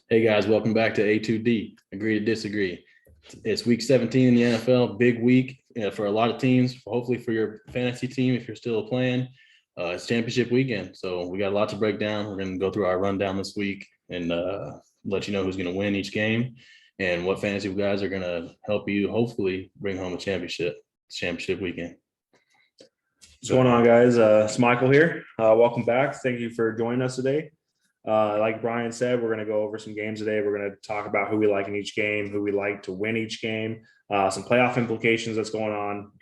Hey guys, welcome back to A2D, Agree to Disagree. It's week 17 in the NFL, big week for a lot of teams, hopefully for your fantasy team if you're still playing. It's championship weekend, so we got a lot to break down. We're going to go through our rundown this week and let you know who's going to win each game and what fantasy guys are going to help you hopefully bring home a championship weekend. What's going on, guys? It's Michael here. Welcome back. Thank you for joining us today. Like Brian said, we're going to go over some games today. We're going to talk about who we like in each game, who we like to win each game, some playoff implications that's going on.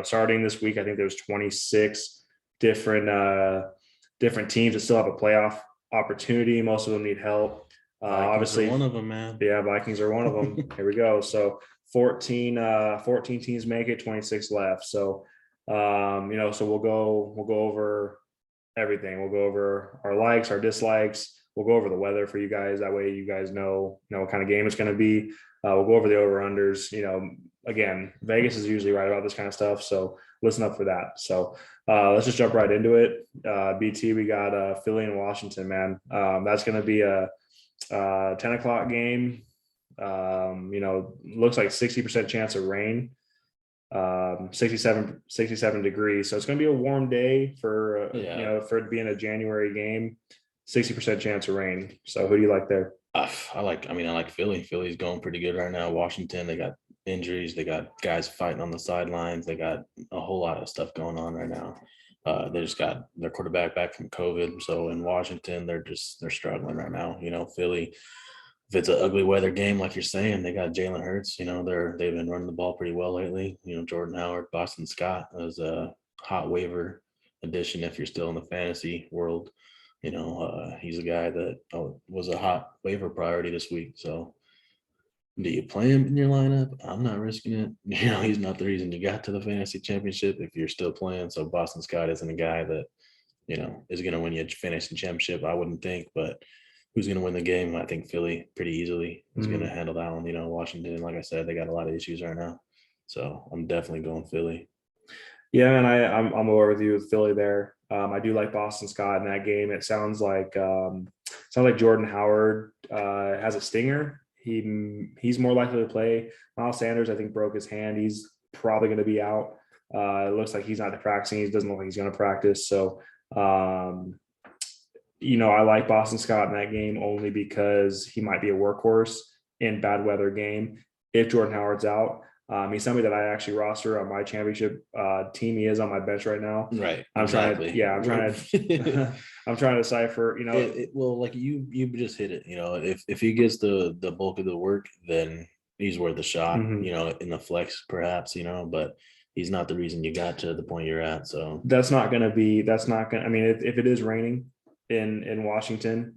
Starting this week, I think there's 26 different teams that still have a playoff opportunity. Most of them need help. Obviously, one of them, man. Yeah, Vikings are one of them. Here we go. So 14 teams make it, 26 left. So so we'll go over everything. We'll go over our likes, our dislikes. We'll go over the weather for you guys. That way you guys know what kind of game it's going to be. We'll go over the over-unders. Again, Vegas is usually right about this kind of stuff. So listen up for that. So let's just jump right into it. BT, we got Philly and Washington, man. That's going to be a 10 o'clock game. Looks like 60% chance of rain. 67 degrees, so it's going to be a warm day for for it being a January game. 60% chance of rain. So who do you like there? I like Philly. Philly's going pretty good right now. Washington, they got injuries, they got guys fighting on the sidelines, they got a whole lot of stuff going on right now. They just got their quarterback back from COVID. So in Washington, they're struggling right now. Philly, if it's an ugly weather game, like you're saying, they got Jalen Hurts. They've been running the ball pretty well lately. Jordan Howard, Boston Scott is a hot waiver addition if you're still in the fantasy world. He's a guy that was a hot waiver priority this week. So do you play him in your lineup? I'm not risking it. He's not the reason you got to the fantasy championship if you're still playing. So Boston Scott isn't a guy that, is going to win you a fantasy championship, I wouldn't think, but who's going to win the game? I think Philly pretty easily is going to handle that one. Washington, like I said, they got a lot of issues right now. So I'm definitely going Philly. Yeah, and I'm over with you with Philly there. I do like Boston Scott in that game. It sounds like Jordan Howard has a stinger. He's more likely to play. Miles Sanders, I think, broke his hand. He's probably going to be out. It looks like he's not practicing. He doesn't look like he's going to practice. So I like Boston Scott in that game only because he might be a workhorse in bad weather game. If Jordan Howard's out, he's somebody that I actually roster on my championship team. He is on my bench right now. Right. I'm trying to decipher, well, like you just hit it, if he gets the bulk of the work, then he's worth a shot, in the flex perhaps, but he's not the reason you got to the point you're at. So if it is raining in Washington,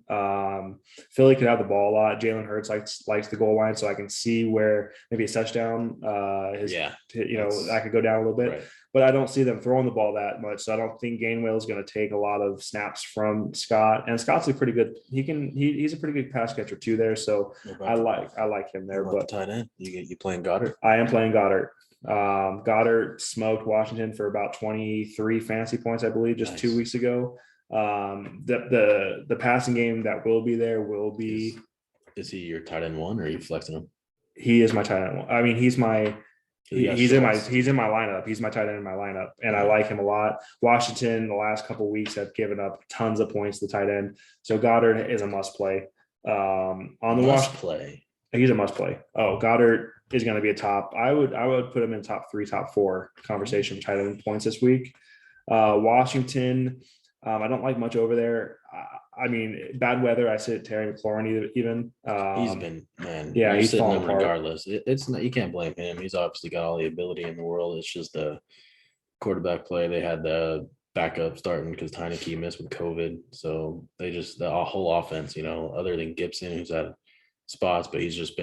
Philly could have the ball a lot. Jalen Hurts likes the goal line, so I can see where maybe a touchdown that could go down a little bit. Right. But I don't see them throwing the ball that much, so I don't think Gainwell is going to take a lot of snaps from Scott. And Scott's a pretty good. He's a pretty good pass catcher too there. So I like him there. But the tight end, you playing Goddard? I am playing Goddard. Goddard smoked Washington for about 23 fantasy points, I believe, just 2 weeks ago. The passing game that will be there will be. Is he your tight end one, or are you flexing him? He is my tight end one. I mean, he's in my lineup. He's my tight end in my lineup, and I like him a lot. Washington the last couple of weeks have given up tons of points to the tight end, so Goddard is a must play. He's a must play. Oh, Goddard is going to be a top. I would put him in top 3, top 4 conversation for tight end points this week. Washington. I don't like much over there. Bad weather. I sit Terry McLaurin even. He's been, man. Yeah, he's sitting falling apart. Regardless. It's not, you can't blame him. He's obviously got all the ability in the world. It's just the quarterback play. They had the backup starting because Heineke missed with COVID. So they just the whole offense, other than Gibson, who's at spots, but he's just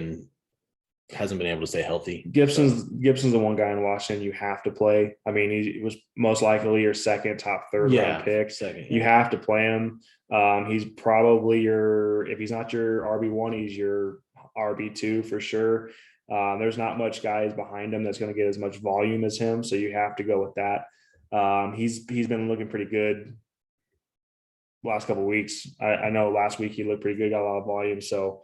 hasn't been able to stay healthy. Gibson's the one guy in Washington you have to play. I mean, he was most likely your top third round pick. You have to play him. He's probably if he's not your RB1, he's your RB2 for sure. There's not much guys behind him that's going to get as much volume as him, so you have to go with that. He's been looking pretty good last couple of weeks. I know last week he looked pretty good, got a lot of volume. So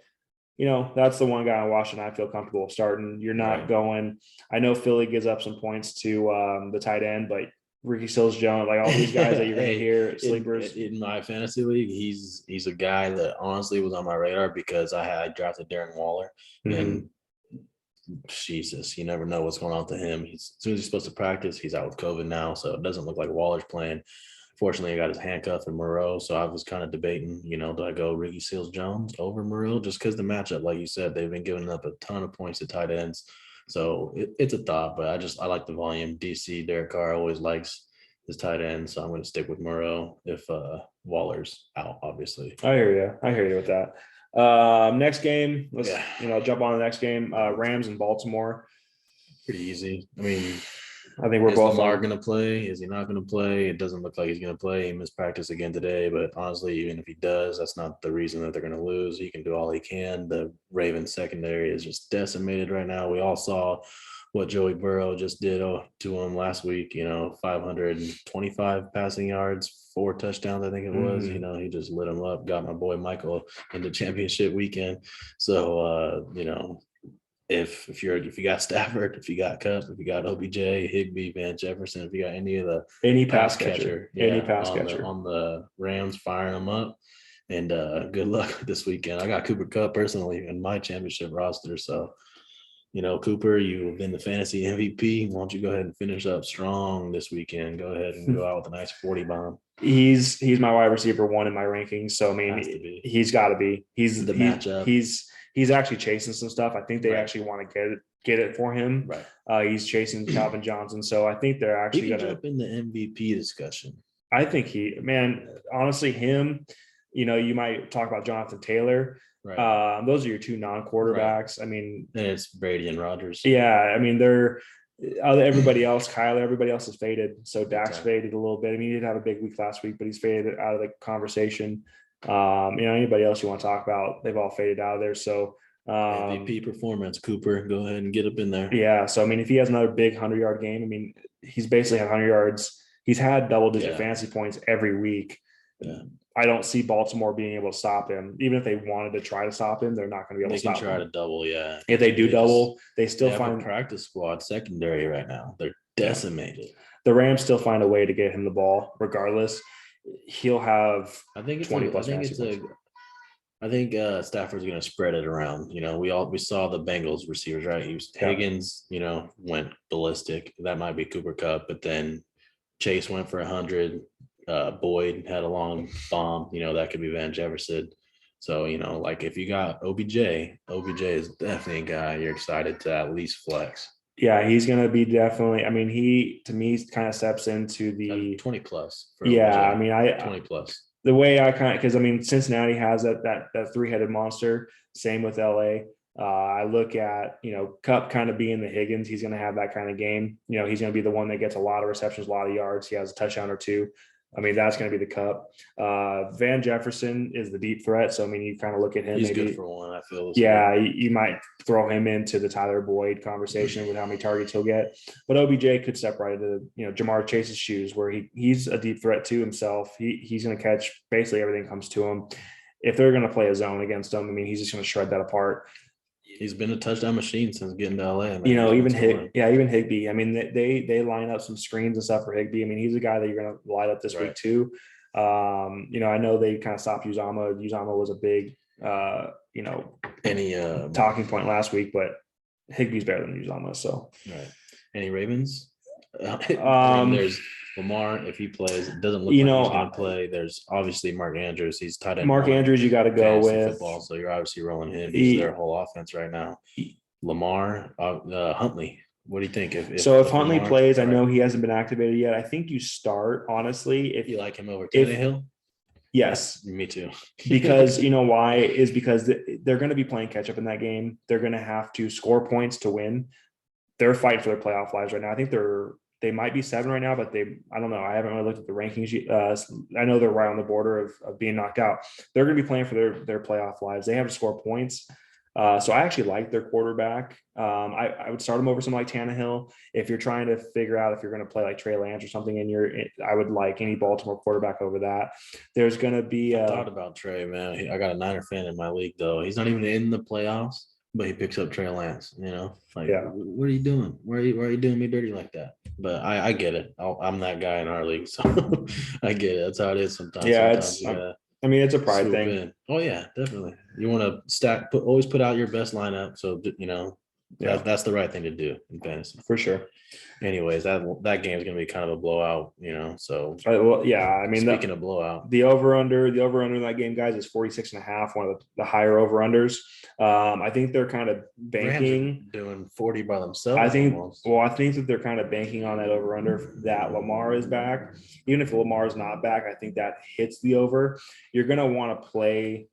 that's the one guy in Washington I feel comfortable starting. You're not Right. going. I know Philly gives up some points to the tight end, but Ricky Seals Jones, like all these guys that you're going to Hey, hear in, sleepers. in my fantasy league, he's a guy that honestly was on my radar because I drafted Darren Waller, Mhm. and Jesus, you never know what's going on to him. As soon as he's supposed to practice, he's out with COVID now, so it doesn't look like Waller's playing. Fortunately, I got his handcuff and Moreau, so I was kind of debating, do I go Ricky Seals Jones over Moreau just because the matchup, like you said, they've been giving up a ton of points to tight ends, so it's a thought. But I like the volume. DC Derek Carr always likes his tight end, so I'm going to stick with Moreau if Waller's out, obviously. I hear you. I hear you with that. Next game, let's Yeah, jump on the next game. Rams and Baltimore. pretty easy. I mean, I think we're is both Lamar on. going to play? Is he not going to play? It doesn't look like he's going to play. He missed practice again today, but honestly, even if he does, that's not the reason that they're going to lose. He can do all he can. The Ravens secondary is just decimated right now. We all saw what Joey Burrow just did to him last week. 525 passing yards, 4 touchdowns, I think it was. Mhm. He just lit him up. Got my boy Michael into championship weekend. So, if you got Stafford, if you got Cup, if you got OBJ, Higbee, Van Jefferson, if you got any of the Any pass pass catcher. catcher, Any yeah, pass on the catcher. on the Rams, firing them up. And good luck this weekend. I got Cooper Cup personally in my championship roster. So, Cooper, you've been the fantasy MVP. Why don't you go ahead and finish up strong this weekend? Go ahead and go out with a nice 40 bomb. He's my wide receiver one in my rankings. So I Has to mean, be he's got to be. the matchup. He's actually chasing some stuff. I think they Right. actually want to get it for him. Right. He's chasing Calvin Johnson. So I think they're He actually can gonna. jump in the MVP discussion. I think man, honestly, him. You might talk about Jonathan Taylor. Right. Those are your two non-quarterbacks. Right. I mean, and it's Brady and Rodgers. yeah. I mean, they're everybody else. Kyler, everybody else is faded. So Dak's Okay. faded a little bit. I mean, he did have a big week last week, but he's faded out of the conversation. Anybody else you want to talk about, they've all faded out of there. So MVP performance, Cooper. Go ahead and get up in there. yeah. So I mean, if he has another big 100-yard game, I mean, he's basically had 100 yards. He's had double-digit fantasy points every week. Yeah. I don't see Baltimore being able to stop him. Even if they wanted to try to stop him, they're not going to be able to stop him. They can try to double, yeah. If they do double, they still find a practice squad secondary right now. They're decimated. The Rams still find a way to get him the ball, regardless. He'll have 20 plus fantasy points. I think Stafford's going to spread it around. We saw the Bengals receivers, right? Higgins, went ballistic. That might be Cooper Cup, but then Chase went for 100. Boyd had a long bomb. That could be Van Jefferson. So, like if you got OBJ is definitely a guy you're excited to at least flex. Yeah, he's going to be definitely. I mean, he to me kind of steps into the 20 plus. Yeah, OBJ. I mean, 20 plus. The way I because I mean, Cincinnati has that 3-headed monster. Same with LA. I look at Cup kind of being the Higgins. He's going to have that kind of game. He's going to be the one that gets a lot of receptions, a lot of yards. He has a touchdown or two. I mean, that's going to be the Cup. Van Jefferson is the deep threat. So, I mean, you kind of look at him. He's maybe, good for one, I feel. Yeah, you might throw him into the Tyler Boyd conversation with how many targets he'll get. But OBJ could step right into, Jamar Chase's shoes where he's a deep threat to himself. He's going to catch basically everything comes to him. If they're going to play a zone against him, I mean, he's just going to shred that apart. He's been a touchdown machine since getting to LA. Man. Even Higbee. I mean, they line up some screens and stuff for Higbee. I mean, he's a guy that you're going to light up this week too. I know they kind of stopped Uzama. Uzama was a big, talking point last week, but Higbee's better than Uzama. So, right. Any Ravens? There's Lamar. If he plays, it doesn't look like he's going to play. There's obviously Mark Andrews. He's tight end. Mark Andrews, you got to go with football. So you're obviously rolling him. He's their whole offense right now. Lamar, Huntley. What do you think? If Huntley plays, I know he hasn't been activated yet. I think you start honestly if you like him over Tannehill. Yes, me too. Because why is because they're going to be playing catch up in that game. They're going to have to score points to win. They're fighting for their playoff lives right now. I think they might be 7 right now, but I don't know. I haven't really looked at the rankings. I know they're right on the border of being knocked out. They're going to be playing for their playoff lives. They have to score points. So I actually like their quarterback. I would start him over something like Tannehill. If you're trying to figure out if you're going to play like Trey Lance or something I would like any Baltimore quarterback over that. There's going to be I thought about Trey, man. I got a Niner fan in my league, though. He's not even in the playoffs, but he picks up Trey Lance. Like, yeah. what are you doing? Why are you doing me dirty like that? But I get it. I'm that guy in our league, so I get it. That's how it is sometimes. Yeah, Sometimes you gotta I mean, it's a pride swoop thing. in. Oh yeah, definitely. You want to always put out your best lineup. So Yeah, that's the right thing to do in fantasy. for sure. Anyways, that game is gonna be kind of a blowout. So Well, yeah, I mean, speaking of blowout, the over under in that game, guys, is 46.5, one of the higher over unders. I think they're kind of banking doing 40 by themselves. I think almost. I think that they're kind of banking on that over under that Lamar is back. Even if Lamar is not back, I think that hits the over. You're going to want to play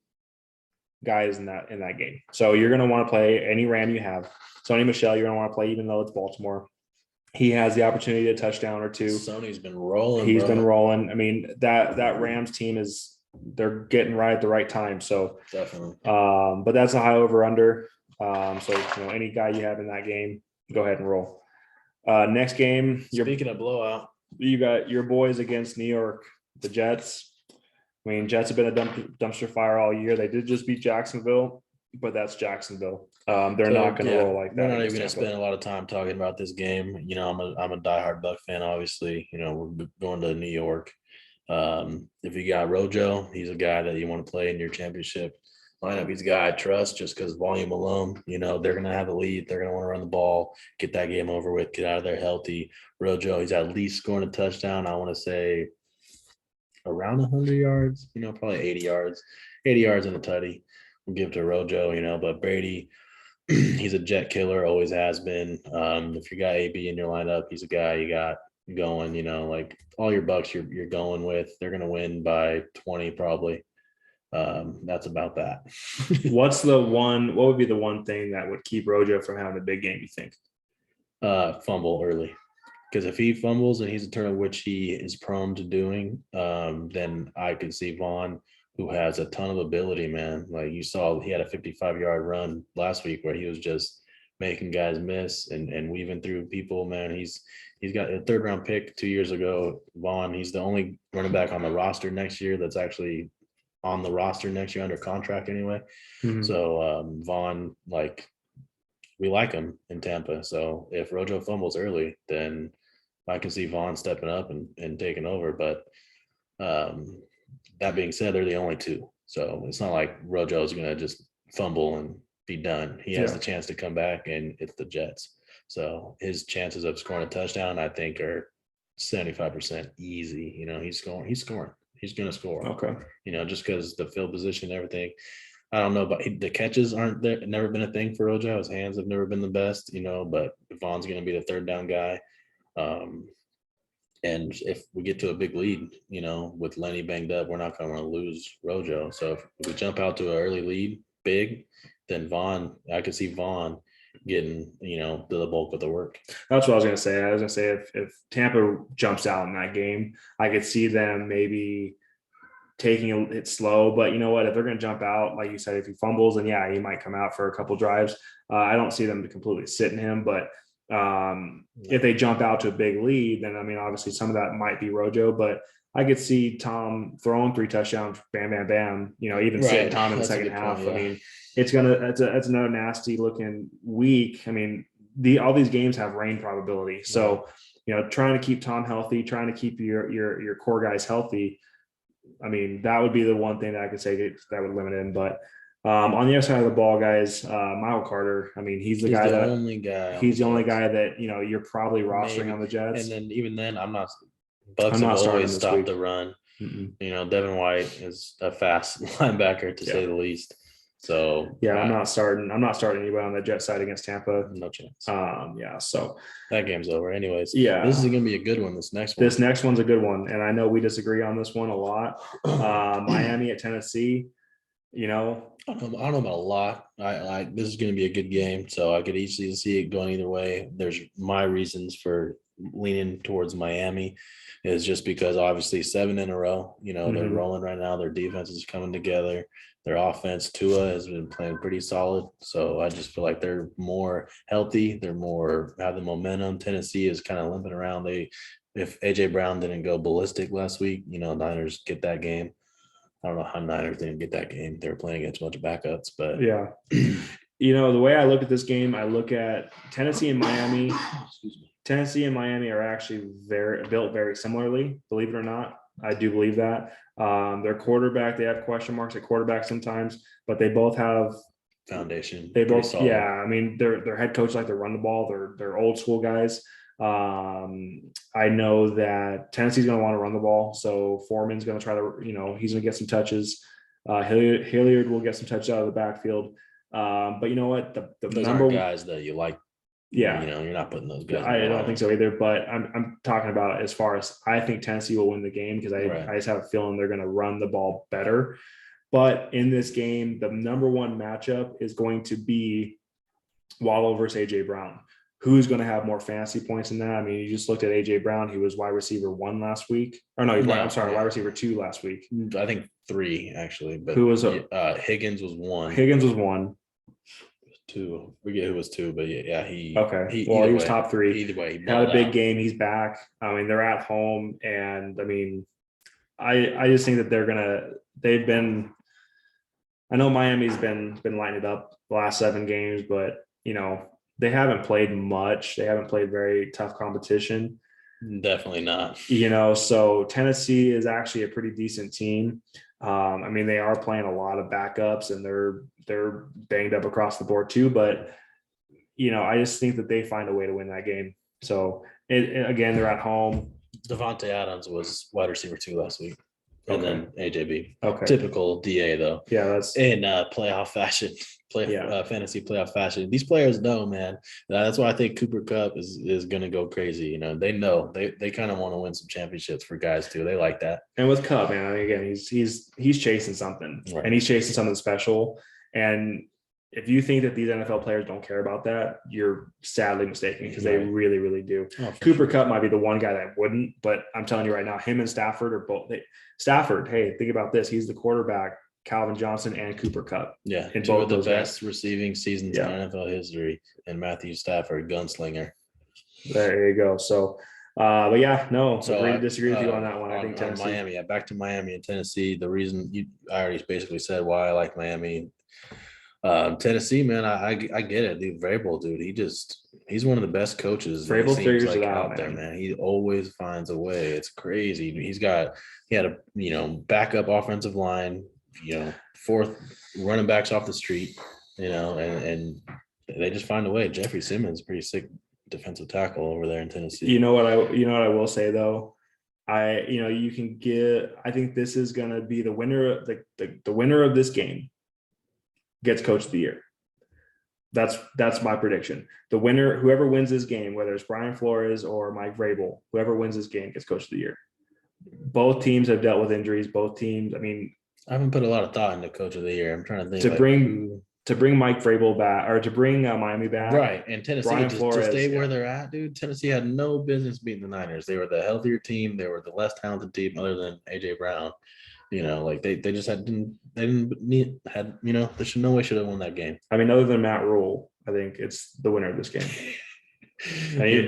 guys in that game. So you're going to want to play any Ram you have. Sony Michel, you're going to want to play even though it's Baltimore. He has the opportunity to touchdown or two. Sony's been rolling. He's been rolling. I mean, that Rams team they're getting right at the right time. So definitely. But that's a high over under. So any guy you have in that game, go ahead and roll. Next game, speaking of blowout, you got your boys against New York, the Jets. I mean, Jets have been a dumpster fire all year. They did just beat Jacksonville, but that's Jacksonville. They're not going to roll like that. We're not even going to spend a lot of time talking about this game. I'm a diehard Buck fan, obviously. We're going to New York. If you got Rojo, he's a guy that you want to play in your championship lineup. He's a guy I trust just because volume alone. They're going to have a lead. They're going to want to run the ball, get that game over with, get out of there healthy. Rojo, he's at least scoring a touchdown. I want to say around 100 yards, probably 80 yards in a tutty. We'll give it to Rojo, but Brady, he's a jet killer, always has been. If you got AB in your lineup, he's a guy you got going, like all your Bucks you're going with. They're going to win by 20 probably. That's about that. What would be the one thing that would keep Rojo from having a big game, you think? Fumble early. Because if he fumbles and he's a turnover, which he is prone to doing, then I could see Vaughn, who has a ton of ability, man. Like you saw, he had a 55-yard run last week where he was just making guys miss and weaving through people, man. He's got a 3rd-round pick 2 years ago. Vaughn, he's the only running back on the roster next year that's actually on the roster next year under contract anyway. Mm-hmm. So Vaughn, we like him in Tampa. So if Rojo fumbles early, then I can see Vaughn stepping up and taking over. But that being said, they're the only two. So it's not like Rojo is going to just fumble and be done. He has the chance to come back, and it's the Jets. So his chances of scoring a touchdown, I think, are 75% easy. He's scoring. He's going to score. Okay. Just because the field position and everything. I don't know, but the catches aren't there. Never been a thing for Rojo. His hands have never been the best, but Vaughn's going to be the 3rd down guy. And if we get to a big lead, with Lenny banged up, we're not going to lose Rojo. So if we jump out to an early lead, big, then I could see Vaughn getting, the bulk of the work. That's what I was going to say. I was going to say if Tampa jumps out in that game, I could see them maybe taking it slow, but you know what, if they're going to jump out, like you said, if he fumbles, then he might come out for a couple drives. I don't see them completely sitting him, but if they jump out to a big lead, then obviously some of that might be Rojo, but I could see Tom throwing 3 touchdowns, bam, bam, bam, even sitting Tom in the second half. Point, it's another nasty looking week. All these games have rain probability. So, trying to keep Tom healthy, trying to keep your core guys healthy. That would be the one thing that I could say that would limit him. But on the other side of the ball, guys, Michael Carter. He's the only guy. He's the only guy that you're probably rostering on the Jets. And then even then, Bucks have always stopped the run. Mm-mm. Devin White is a fast linebacker to say the least. So I'm not starting anybody on the Jet side against Tampa. No chance. So that game's over. Anyways, this is gonna be a good one. This next one's a good one, and I know we disagree on this one a lot. Miami at Tennessee. I don't know about a lot. This is going to be a good game, so I could easily see it going either way. There's my reasons for leaning towards Miami is just because obviously 7 in a row, they're rolling right now. Their defense is coming together. Their offense, Tua, has been playing pretty solid. So I just feel like they're more healthy. They're more have the momentum. Tennessee is kind of limping around. If AJ Brown didn't go ballistic last week, Niners get that game. I don't know how Niners didn't get that game. They were playing against a bunch of backups, but yeah. The way I look at this game, I look at Tennessee and Miami. Tennessee and Miami are actually built very similarly, believe it or not. I do believe that. Their quarterback, they have question marks at quarterback sometimes, but they both have foundation. They both, yeah. I mean, their head coach like to run the ball. They're old school guys. I know that Tennessee's going to want to run the ball, so Foreman's going to try to, he's going to get some touches. Hilliard will get some touches out of the backfield. But you know what? Those aren't guys that you like. Yeah, you're not putting those guys. I don't think so either. But I'm talking about as far as I think Tennessee will win the game because I just have a feeling they're going to run the ball better. But in this game, the number one matchup is going to be Waddle versus AJ Brown. Who's going to have more fantasy points in that? I mean, you just looked at AJ Brown. He was wide receiver 1 last week. Or no, wide receiver 2 last week. I think 3 actually. But who was Higgins was 1. Higgins was 1. 2. Forget who was 2, but yeah, he. Okay. He was top 3. Either way, he had a big game. He's back. I mean, they're at home, and I mean, I just think that they've been. I know Miami's been lighting it up the last 7 games, but they haven't played much. They haven't played very tough competition. Definitely not. So Tennessee is actually a pretty decent team. I mean, they are playing a lot of backups and they're banged up across the board too. But, I just think that they find a way to win that game. So again, they're at home. Devontae Adams was wide receiver 2 last week. And then AJB. Okay. Typical DA though. Yeah, that's in playoff fashion, fantasy playoff fashion. These players know, man. That's why I think Cooper Kupp is going to go crazy. They know they kind of want to win some championships for guys too. They like that. And with Kupp, man, I mean, again, he's chasing something, right. And he's chasing something special. And if you think that these NFL players don't care about that, you're sadly mistaken because they really, really do. Cooper Kupp might be the one guy that wouldn't, but I'm telling you right now, him and Stafford are both. Stafford, hey, think about this. He's the quarterback, Calvin Johnson and Cooper Kupp. Yeah, and 2 of the best receiving seasons in NFL history. And Matthew Stafford, gunslinger. There you go. So, but yeah, no. So agree to disagree with you on that one. I think Tennessee. Miami. Back to Miami and Tennessee. The reason I already basically said why I like Miami. Tennessee, man, I get it. Dude, Vrabel, dude, he's one of the best coaches. Vrabel figures it out there, man. He always finds a way. It's crazy. He had a backup offensive line, 4th running backs off the street, and they just find a way. Jeffrey Simmons, pretty sick defensive tackle over there in Tennessee. You know what I will say though. I think this is gonna be the winner. The winner of this game gets coach of the year. That's my prediction. The winner, whoever wins this game, whether it's Brian Flores or Mike Vrabel, whoever wins this game gets coach of the year. Both teams have dealt with injuries. Both teams, I mean, I haven't put a lot of thought into coach of the year. I'm trying to think to bring Mike Vrabel back or to bring Miami back. Right. And Tennessee to stay where they're at, dude. Tennessee had no business beating the Niners. They were the healthier team. They were the less talented team other than AJ Brown. They just there's no way should have won that game. I mean, other than Matt Rule, I think it's the winner of this game.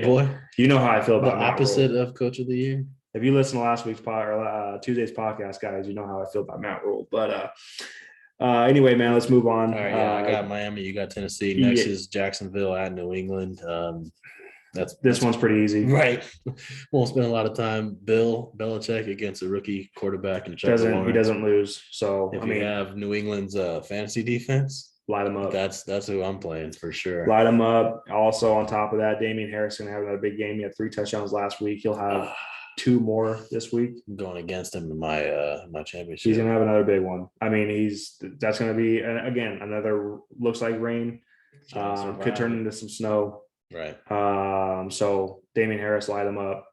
Boy, you know how I feel about the opposite of coach of the year. If you listen to last week's Tuesday's podcast, guys, you know how I feel about Matt Rule. But anyway, man, let's move on. All right, I got Miami. You got Tennessee. Next is Jacksonville at New England. This one's pretty easy, right? Won't spend a lot of time. Bill Belichick against a rookie quarterback and he doesn't lose. So if you have New England's fantasy defense, light them up. That's who I'm playing for sure. Light them up. Also on top of that, Damian Harrison have another big game. He had 3 touchdowns last week. He'll have 2 more this week. I'm going against him in my championship. He's gonna have another big one. I mean, that's gonna be again another looks like rain. Could turn into some snow. Right. So Damian Harris light him up.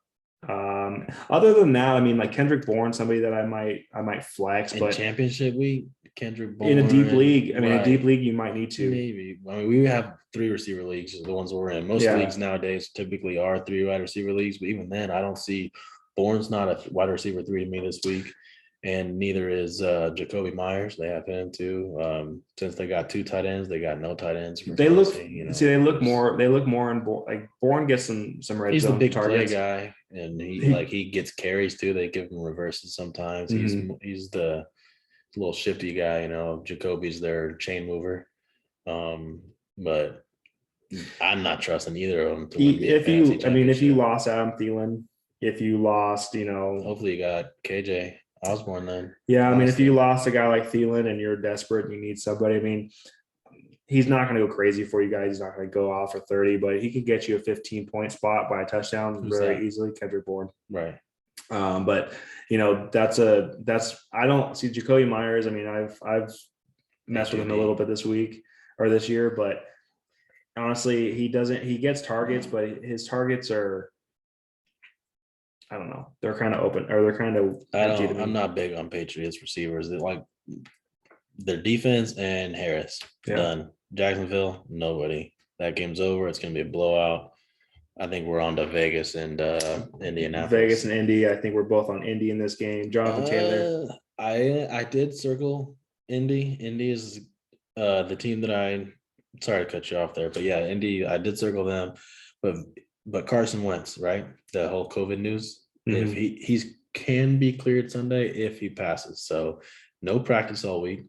Other than that, I mean, like Kendrick Bourne, somebody that I might flex, but championship week, Kendrick in a deep Bourne, league. I mean, a right. deep league, you might need to. Maybe. I mean, we have 3 receiver leagues, the ones we're in. Most leagues nowadays typically are 3 wide receiver leagues, but even then, I don't see Bourne's not a wide receiver 3 to me this week, and neither is Jacoby Myers. They have him too. Since they got 2 tight ends, they got no tight ends. They look, they look more. They look more in like Bourne gets some red he's zone the big targets. play guy, and he gets carries too. They give him reverses sometimes. He's the little shifty guy. Jacoby's their chain mover. But I'm not trusting either of them to win me a fantasy championship. If you lost Adam Thielen, if you lost, hopefully you got KJ Osborne then. Yeah, I mean, if you lost a guy like Thielen and you're desperate and you need somebody, I mean, he's not going to go crazy for you guys. He's not going to go off for 30, but he could get you a 15-point spot by a touchdown very easily. Kendrick Bourne. Right. But I don't see Jacoby Myers. I mean, I've messed with him a little bit this week or this year, but honestly, he gets targets, but his targets are, I don't know. They're kind of open, or they're kind of. I'm not big on Patriots receivers. They like their defense and Harris. Done. Jacksonville, nobody. That game's over. It's going to be a blowout. I think we're on to Vegas and Indianapolis. Vegas and Indy. I think we're both on Indy in this game. Jonathan Taylor. I did circle Indy. Indy is the team that sorry to cut you off there, but yeah, Indy, I did circle them. But Carson Wentz, right? The whole COVID news. If he's can be cleared Sunday if he passes. So no practice all week.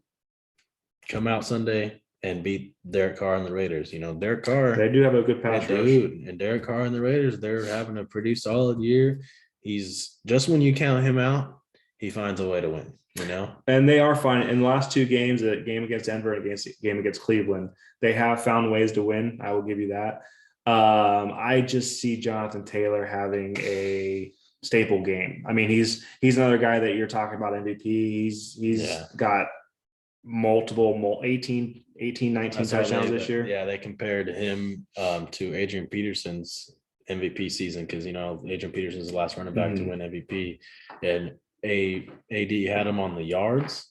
Come out Sunday and beat Derek Carr and the Raiders. Derek Carr. They do have a good pass rush. And Derek Carr and the Raiders, they're having a pretty solid year. He's just when you count him out, he finds a way to win. And they are fine in the last 2 games, the game against Denver and game against Cleveland. They have found ways to win. I will give you that. I just see Jonathan Taylor having a staple game. I mean, he's another guy that you're talking about MVP. He's got multiple 18, 19 touchdowns this year. Yeah, they compared him to Adrian Peterson's MVP season because Adrian Peterson's the last running back to win MVP, and AD had him on the yards,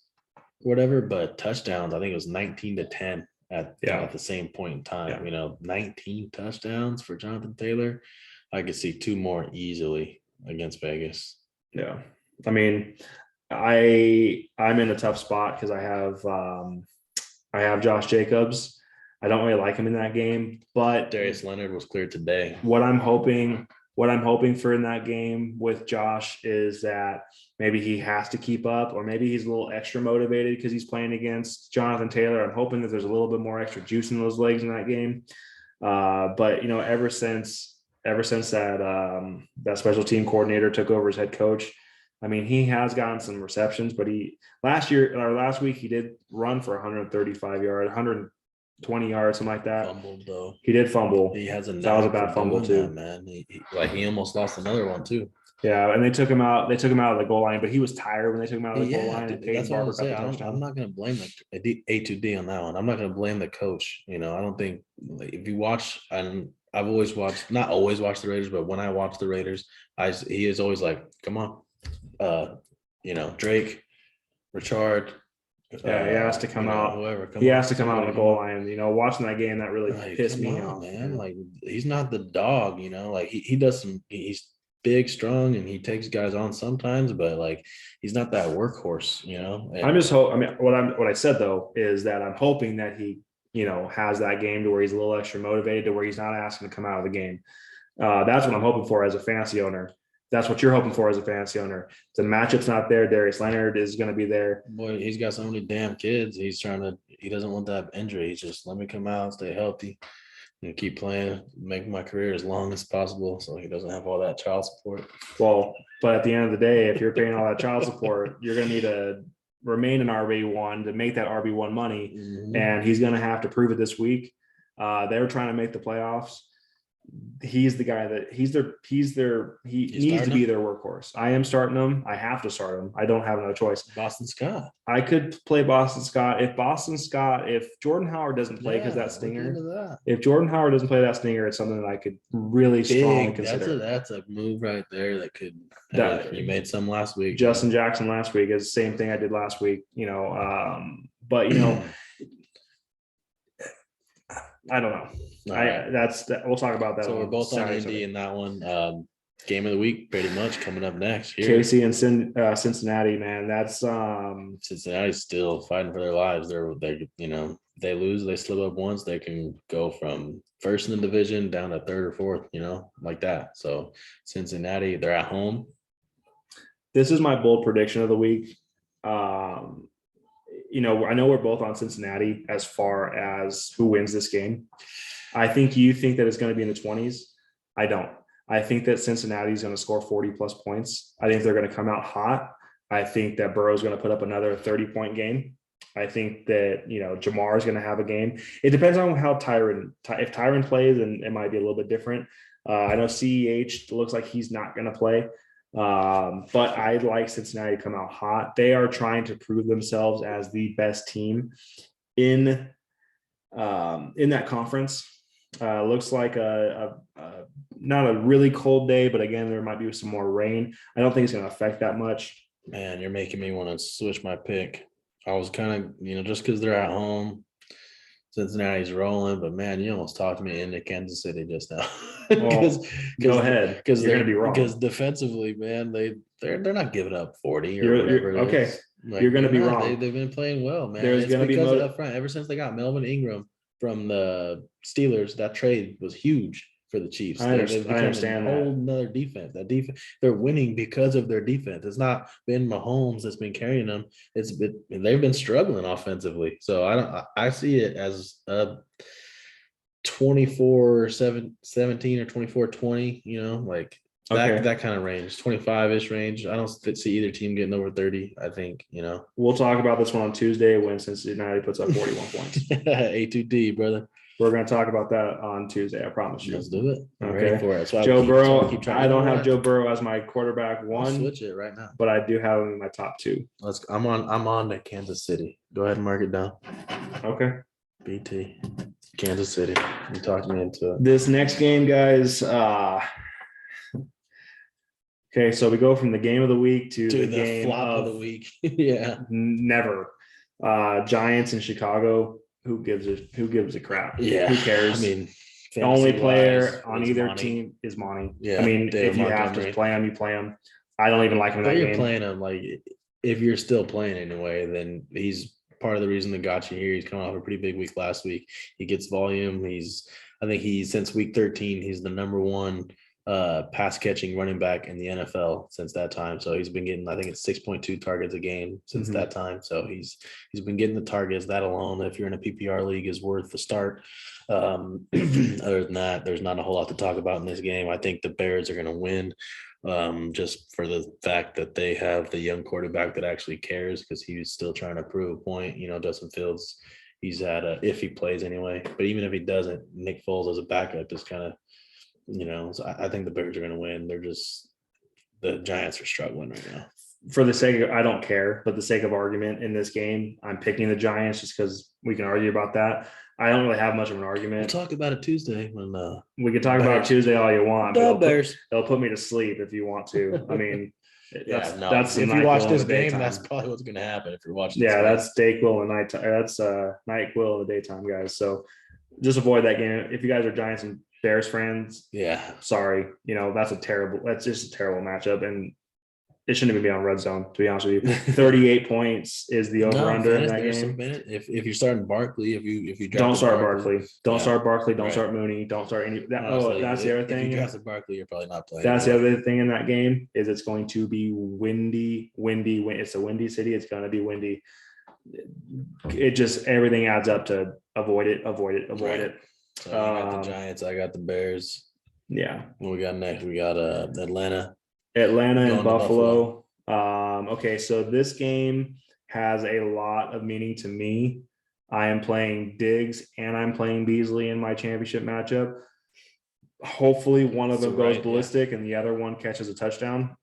whatever, but touchdowns I think it was 19-10 at the same point in time. 19 touchdowns for Jonathan Taylor. I could see 2 more easily against Vegas. Yeah, I mean, I'm in a tough spot because I have Josh Jacobs. I don't really like him in that game, but Darius Leonard was cleared today. What I'm hoping for in that game with Josh is that maybe he has to keep up, or maybe he's a little extra motivated because he's playing against Jonathan Taylor. I'm hoping that there's a little bit more extra juice in those legs in that game. But ever since that special team coordinator took over as head coach, I mean, he has gotten some receptions, but last week he did run for 135 yards, 120 yards, something like that. Fumbled though. He did fumble. That was a bad fumble too, man. He almost lost another one too. Yeah, and they took him out of the goal line, but he was tired when they took him out of the goal line. And that's what I'm not going to blame the A2D on that one. I'm not going to blame the coach. I don't think if you watch, and I've always watched, not always watched the Raiders, but when I watch the Raiders, he is always like, come on, Drake, Rashad. Yeah, he has to come out. Whoever he has to come out on the goal line. Watching that game, that really pissed me off, man. Like, he's not the dog. Like he does some. He's big, strong, and he takes guys on sometimes, but like he's not that workhorse. What I said though is that I'm hoping that he has that game to where he's a little extra motivated, to where he's not asking to come out of the game. That's what I'm hoping for as a fantasy owner. That's what you're hoping for as a fantasy owner. The matchup's not there. Darius Leonard is going to be there. Boy, he's got so many damn kids. He doesn't want that injury. He's just, let me come out, stay healthy, and keep playing, make my career as long as possible so he doesn't have all that child support. Well, but at the end of the day, if you're paying all that child support, you're going to need to remain an RB1 to make that RB1 money. And he's going to have to prove it this week. They were trying to make the playoffs. he's the guy that he needs to be their workhorse. I am starting him. I have to start him. I don't have another choice. Boston Scott. I could play Boston Scott. If Jordan Howard doesn't play because that stinger, if Jordan Howard doesn't play that stinger, it's something that I could really strongly consider. That's a move right there that could. You made some last week. Justin Jackson last week is the same thing I did last week. But I don't know. We'll talk about that. So we're both on Indy in that one. Game of the week, pretty much coming up next. Here. KC and Cincinnati, man. That's Cincinnati's still fighting for their lives. They they lose, they slip up once, they can go from first in the division down to third or fourth, like that. So Cincinnati, they're at home. This is my bold prediction of the week. I know we're both on Cincinnati as far as who wins this game. I think you think that it's going to be in the 20s. I don't. I think that Cincinnati is going to score 40 plus points. I think they're going to come out hot. I think that Burrow's going to put up another 30-point game. I think that, Jamar is going to have a game. It depends on how if Tyron plays, and it might be a little bit different. I know CEH looks like he's not going to play. But I'd like Cincinnati to come out hot. They are trying to prove themselves as the best team in that conference. Looks like not a really cold day, but again, there might be some more rain. I don't think it's going to affect that much. Man, you're making me want to switch my pick. I was kind of, just because they're at home, Cincinnati's rolling, but man, you almost talked me into Kansas City just now. Go ahead, because they're going to be wrong. Because defensively, man, they're not giving up 40 or whatever. Okay, you're going to be wrong. They've been playing well, man. There's going to be up front. Ever since they got Melvin Ingram from the Steelers, that trade was huge for the Chiefs. I understand a whole nother defense. That defense, they're winning because of their defense. It's not been Mahomes that's been carrying them. They've been struggling offensively. So I see it as a 24-17 or 24-20, that kind of range, 25-ish range. I don't see either team getting over 30, I think, We'll talk about this one on Tuesday when Cincinnati puts up 41 points. A2D, brother. We're going to talk about that on Tuesday. I promise you. Let's do it. I'm okay. ready for it. So Joe Burrow. I don't have Joe Burrow as my quarterback one. I'll switch it right now. But I do have him in my top two. I'm on to Kansas City. Go ahead and mark it down. Okay. BT. Kansas City. You talked me into it. This next game, guys. Okay, so we go from the game of the week to the game of the week. Yeah. Never. Giants in Chicago. Who gives a crap? Yeah. Who cares? I mean, the only player on either team is Monty. Yeah. I mean, if you have to play him, you play him. I don't even like him in that game. You're playing him, if you're still playing anyway, then he's part of the reason that got you here. He's coming off a pretty big week last week. He gets volume. I think since week 13, he's the number one pass catching running back in the NFL since that time. So he's been getting, I think it's 6.2 targets a game since that time. So he's been getting the targets. That alone, if you're in a PPR league, is worth the start. Other than that, there's not a whole lot to talk about in this game. I think the Bears are going to win, just for the fact that they have the young quarterback that actually cares, because he's still trying to prove a point. Justin Fields, he's had if he plays anyway, but even if he doesn't, Nick Foles as a backup is kind of, so I think the Bears are going to win. The Giants are struggling right now. For the sake of, I don't care, but the sake of argument in this game, I'm picking the Giants just because we can argue about that. I don't really have much of an argument. We'll talk about it Tuesday when we can talk about it Tuesday all you want. The Bears. They'll put me to sleep if you want to. I mean, that's if you watch this game, that's probably what's going to happen if you're watching. That's Dayquil and night. That's NyQuil in the daytime, guys. So just avoid that game. If you guys are Giants and Bears fans, sorry, that's just a terrible matchup, and it shouldn't even be on red zone, to be honest with you. 38 points is the over under in that game. If you're starting Barkley, if you don't start Barkley, don't start Mooney, don't start any. That's the other thing. If you drafted Barkley, you're probably not playing. That's the other thing in that game is it's going to be windy. It's a windy city. It's going to be windy. It just everything adds up to avoid it. So I got the Giants. I got the Bears. Yeah. What we got next? We got Atlanta and Buffalo. Okay, so this game has a lot of meaning to me. I am playing Diggs and I'm playing Beasley in my championship matchup. hopefully one of them So goes right, ballistic and the other one catches a touchdown.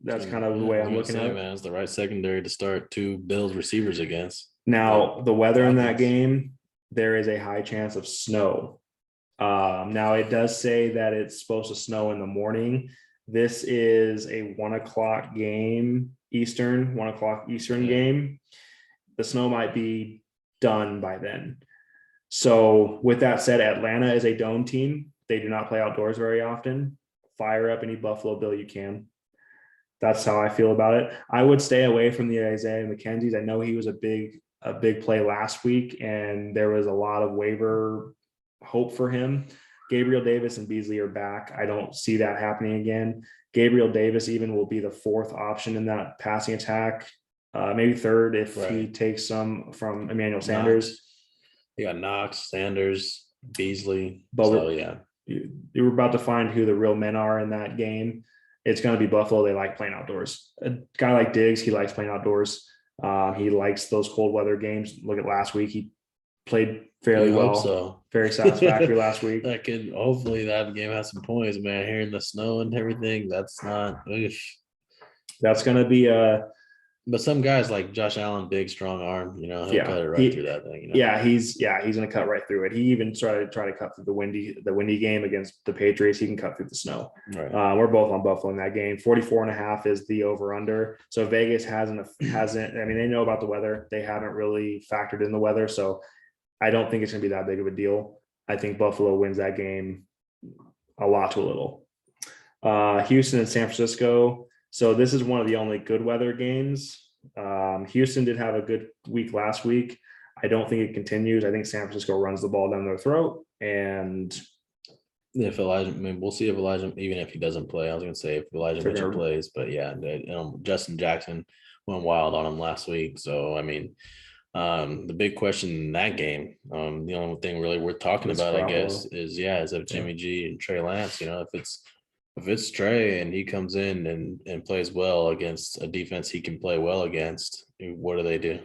That's kind of the way I'm looking at it. Man, it's the right secondary to start two Bills receivers against. Now, the weather in that Falcons. game, there is a high chance of snow. Now it does say that it's supposed to snow in the morning. This is a 1:00 game Eastern, 1:00 Eastern game. The snow might be done by then. So with that said, Atlanta is a dome team. They do not play outdoors very often. Fire up any Buffalo Bill you can. That's how I feel about it. I would stay away from the Isaiah McKenzie's. I know he was a big play last week, and there was a lot of waiver hope for him. Gabriel Davis and Beasley are back. I don't see that happening again. Gabriel Davis even will be the fourth option in that passing attack, maybe third if he takes some from Emmanuel Sanders. You got Knox, Sanders, Beasley. But so yeah, you were about to find who the real men are in that game. It's going to be Buffalo. They like playing outdoors. A guy like Diggs, he likes playing outdoors. He likes those cold weather games. Look at last week. He played fairly well. So. Very satisfactory last week. That could hopefully that game has some points, man. Hearing the snow and everything, that's not. That's going to be But some guys like Josh Allen, big strong arm, he'll cut it right through that thing. Yeah, he's going to cut right through it. He even tried to cut through the windy game against the Patriots. He can cut through the snow. Right. We're both on Buffalo in that game. 44.5 is the over under. So Vegas hasn't. I mean, they know about the weather. They haven't really factored in the weather. So I don't think it's going to be that big of a deal. I think Buffalo wins that game a lot to a little. Houston and San Francisco. So this is one of the only good weather games. Houston did have a good week last week. I don't think it continues. I think San Francisco runs the ball down their throat. And if Elijah, we'll see if Elijah, even if he doesn't play, I was going to say if Elijah Mitchell plays, but yeah, Justin Jackson went wild on him last week. So, I mean, the big question in that game, the only thing really worth talking about, I guess, is if Jimmy G and Trey Lance, if it's Trey and he comes in and plays well against a defense he can play well against, what do they do?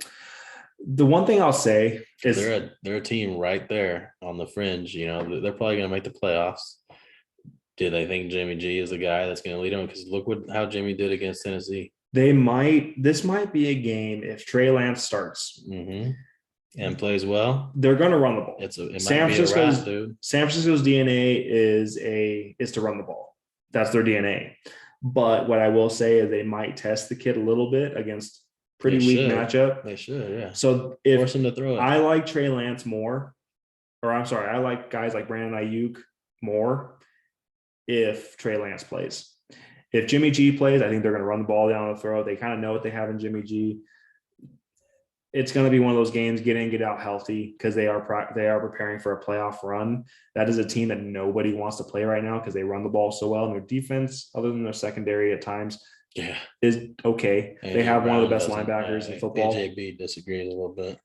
The one thing I'll say is they're a team right there on the fringe. They're probably going to make the playoffs. Do they think Jimmy G is the guy that's going to lead them? Because look how Jimmy did against Tennessee. This might be a game if Trey Lance starts and plays well. They're going to run the ball. San Francisco's DNA is to run the ball. That's their DNA. But what I will say is they might test the kid a little bit against pretty weak matchup. They should, yeah. So force him to throw it. I like Trey Lance more, I like guys like Brandon Ayuk more if Trey Lance plays. If Jimmy G plays, I think they're going to run the ball down the throat. They kind of know what they have in Jimmy G. It's going to be one of those games, get in, get out healthy, because they are preparing for a playoff run. That is a team that nobody wants to play right now because they run the ball so well. And their defense, other than their secondary at times, is okay. They have one of the best linebackers in football. AJB disagrees a little bit.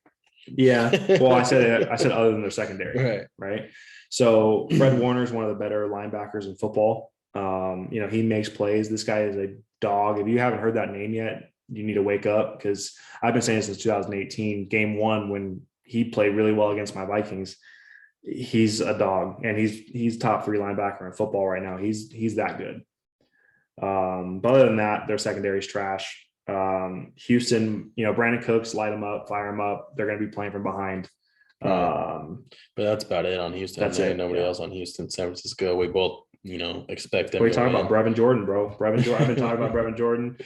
Yeah. Well, I said other than their secondary. Right. So Fred Warner is one of the better linebackers in football. He makes plays. This guy is a dog. If you haven't heard that name yet, you need to wake up, because I've been saying since 2018, game one, when he played really well against my Vikings. He's a dog, and he's top 3 linebacker in football right now. He's that good. But other than that, their secondary is trash. Houston, Brandon Cooks, light them up, fire them up. They're going to be playing from behind. But that's about it on Houston. That's it. Nobody else on Houston. San Francisco, we both, expect them. We're talking about Brevin Jordan, bro. I've been talking about Brevin Jordan.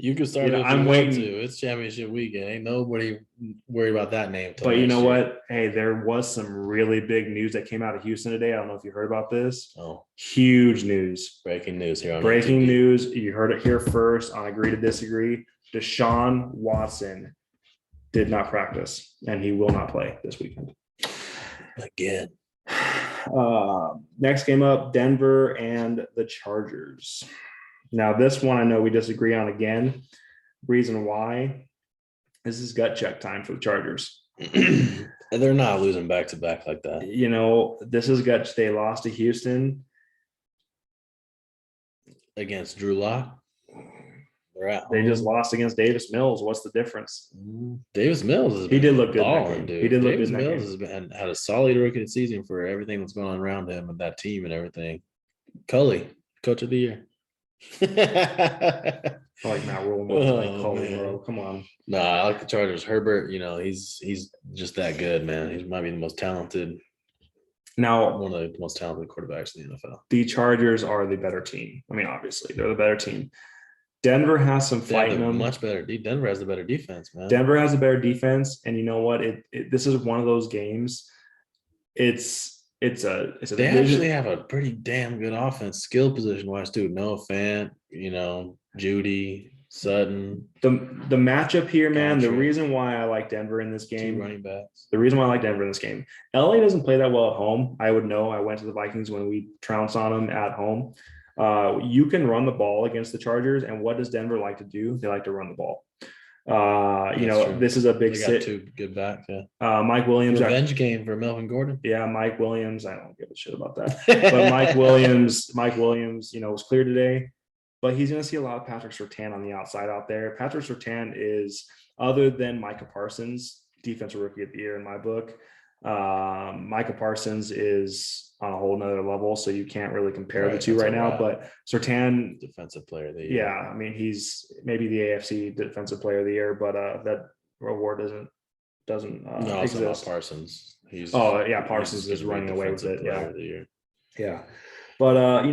You can start. I'm waiting. It's championship weekend. Ain't nobody worried about that name. But you know what? Hey, there was some really big news that came out of Houston today. I don't know if you heard about this. Oh, huge news! Breaking news here. Breaking news. You heard it here first on Agree to Disagree. Deshaun Watson did not practice, and he will not play this weekend again. Next game up, Denver and the Chargers. Now, this one I know we disagree on again. Reason why? This is gut check time for the Chargers. They're not losing back-to-back like that. This is gut. They lost to Houston. Against Drew Lock. They're at They just home. lost against Davis Mills. What's the difference? Davis Mills has He did been look good in that balling, game. dude. He did look Davis good in that Mills game. has had a solid rookie season for everything that's going on around him and that team and everything. Cully, coach of the year. I like Matt Rule more than like Cully, bro. Come on. No, I like the Chargers. Herbert, he's just that good, man. He might be the most talented. Now, one of the most talented quarterbacks in the NFL. The Chargers are the better team. I mean, obviously, they're the better team. Denver has some fight in them. Much better. Denver has the better defense, man. Denver has a better defense, and you know what? This is one of those games. They actually have a pretty damn good offense, skill position wise too. Noah Fant, Judy, Sutton. The matchup here, man. Gotcha. The reason why I like Denver in this game. 2 running backs. The reason why I like Denver in this game. LA doesn't play that well at home. I would know. I went to the Vikings when we trounced on them at home. You can run the ball against the Chargers, and what does Denver like to do? They like to run the ball. True. This is a big sit. 2 good backs. Yeah. Mike Williams. Revenge game for Melvin Gordon. Yeah, Mike Williams. I don't give a shit about that. But Mike Williams, was clear today. But he's going to see a lot of Patrick Surtain on the outside out there. Patrick Surtain is, other than Micah Parsons, defensive rookie of the year in my book. Micah Parsons is on a whole nother level, so you can't really compare the two right now. But Surtain, defensive player of the year. Yeah, I mean, he's maybe the AFC defensive player of the year, but that reward doesn't exist. Parsons. Parsons is running away with it. Yeah. But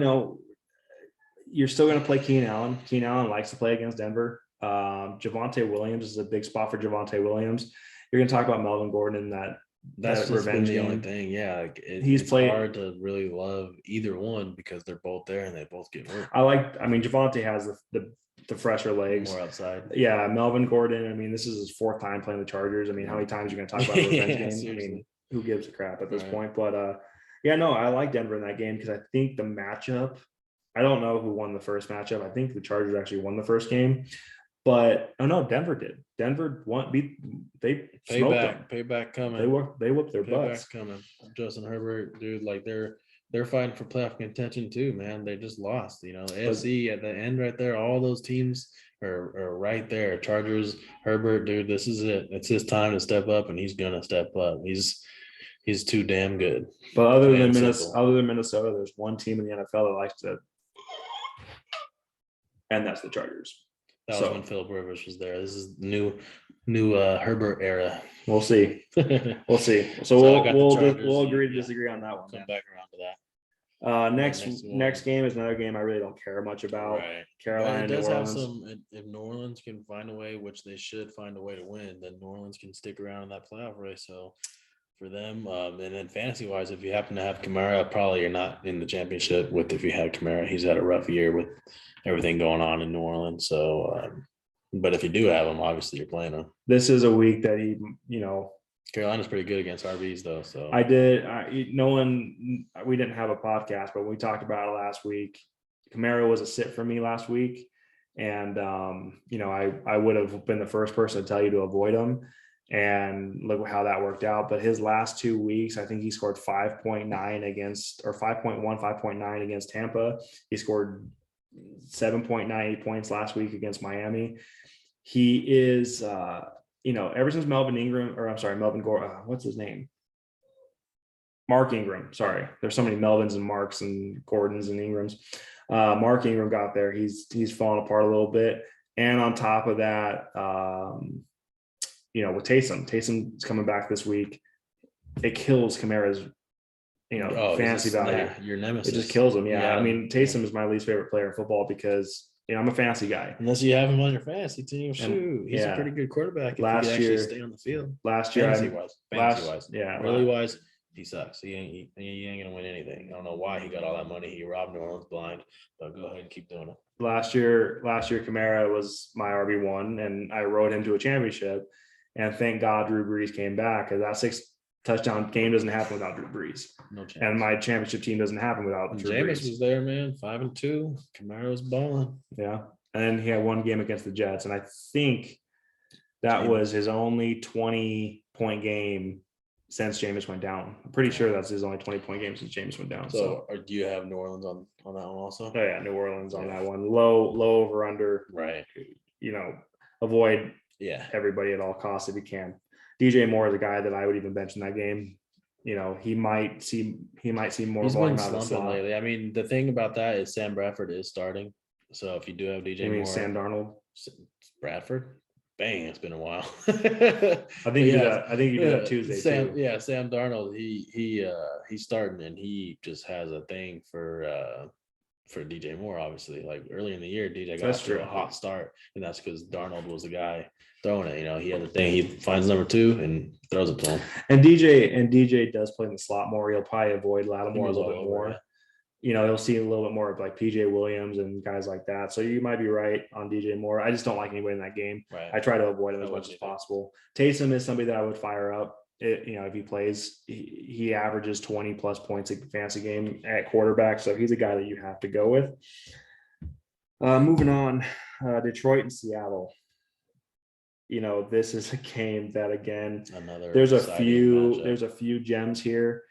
you're still going to play Keenan Allen. Keenan Allen likes to play against Denver. Javonte Williams is a big spot for Javonte Williams. You're going to talk about Melvin Gordon in that's revenge the game. only thing. Yeah, it's hard to really love either one because they're both there and they both get hurt. Javonte has the fresher legs. More outside. Yeah, Melvin Gordon. I mean, this is his 4th time playing the Chargers. I mean, how many times are you going to talk about a revenge game? Seriously. I mean, who gives a crap at this point? But I like Denver in that game because I think the matchup. I don't know who won the first matchup. I think the Chargers actually won the first game, but Denver did. Denver they smoked them. Payback coming. They whooped their butts. Coming. Justin Herbert, dude, like they're fighting for playoff contention too, man. They just lost. AFC at the end right there. All those teams are right there. Chargers, Herbert, dude, this is it. It's his time to step up, and he's gonna step up. He's too damn good. But other than Minnesota, there's one team in the NFL that likes to. And that's the Chargers. That was when Philip Rivers was there. This is new Herbert era. We'll see. We'll see. So we'll agree to disagree on that one. Come back around to that. Next game is another game I really don't care much about. Right. Carolina, New Orleans. If New Orleans can find a way, which they should find a way to win, then New Orleans can stick around in that playoff race. So for them, and then fantasy wise, if you happen to have Kamara, probably you're not in the championship with if you had Kamara. He's had a rough year with everything going on in New Orleans. So, but if you do have him, obviously you're playing him. This is a week that Carolina's pretty good against RBs though. So we didn't have a podcast, but we talked about it last week. Kamara was a sit for me last week. And, I would have been the first person to tell you to avoid him. And look how that worked out. But his last 2 weeks, I think he scored 5.9 against, or 5.1, 5.9 against Tampa. He scored 7.98 points last week against Miami. He is, ever since Melvin Gordon, what's his name? Mark Ingram. Sorry. There's so many Melvins and Marks and Gordons and Ingrams. Mark Ingram got there. He's fallen apart a little bit. And on top of that, with Taysom's coming back this week. It kills Kamara's, fantasy value. Your nemesis. It just kills him. Yeah. I mean, Taysom is my least favorite player in football because, I'm a fantasy guy. Unless you have him on your fantasy team, he's a pretty good quarterback. Last year, actually stay on the field. Last year, fantasy wise, really wise, he sucks. He ain't gonna win anything. I don't know why he got all that money. He robbed New Orleans blind. But go ahead and keep doing it. Last year, Kamara was my RB1, and I rode him to a championship. And thank God Drew Brees came back, because that 6-touchdown game doesn't happen without Drew Brees. No chance. And my championship team doesn't happen without Drew Jameis Brees. was there, man. 5-2. Kamara was balling. Yeah. And then he had one game against the Jets. And I think that was his only 20-point game since Jameis went down. I'm pretty sure that's his only 20-point game since Jameis went down. So, or do you have New Orleans on that one also? Oh yeah, New Orleans on that one. Low over under. Right. Avoid Yeah. everybody at all costs if you can. DJ Moore is a guy that I would even bench in that game. He might see more He's volume been out of the slumping slot. lately. I mean, the thing about that is Sam Bradford is starting. So if you do have DJ You mean Moore, Sam Darnold? Bradford, bang, it's been a while. I think you did that Tuesday too. Yeah, Sam Darnold. He's starting, and he just has a thing for DJ Moore. Obviously, like early in the year, DJ got off to a hot start, and that's because Darnold was the guy throwing it. He had the thing. He finds number 2 and throws it to him. And DJ does play in the slot more. He'll probably avoid Lattimore a little bit more. He'll see a little bit more of like PJ Williams and guys like that. So you might be right on DJ Moore. I just don't like anybody in that game. Right. I try to avoid him as much as possible. Taysom is somebody that I would fire up. If he plays, he averages 20 plus points a fantasy game at quarterback. So he's a guy that you have to go with. Moving on, Detroit and Seattle. This is a game that, again, there's a few gems here.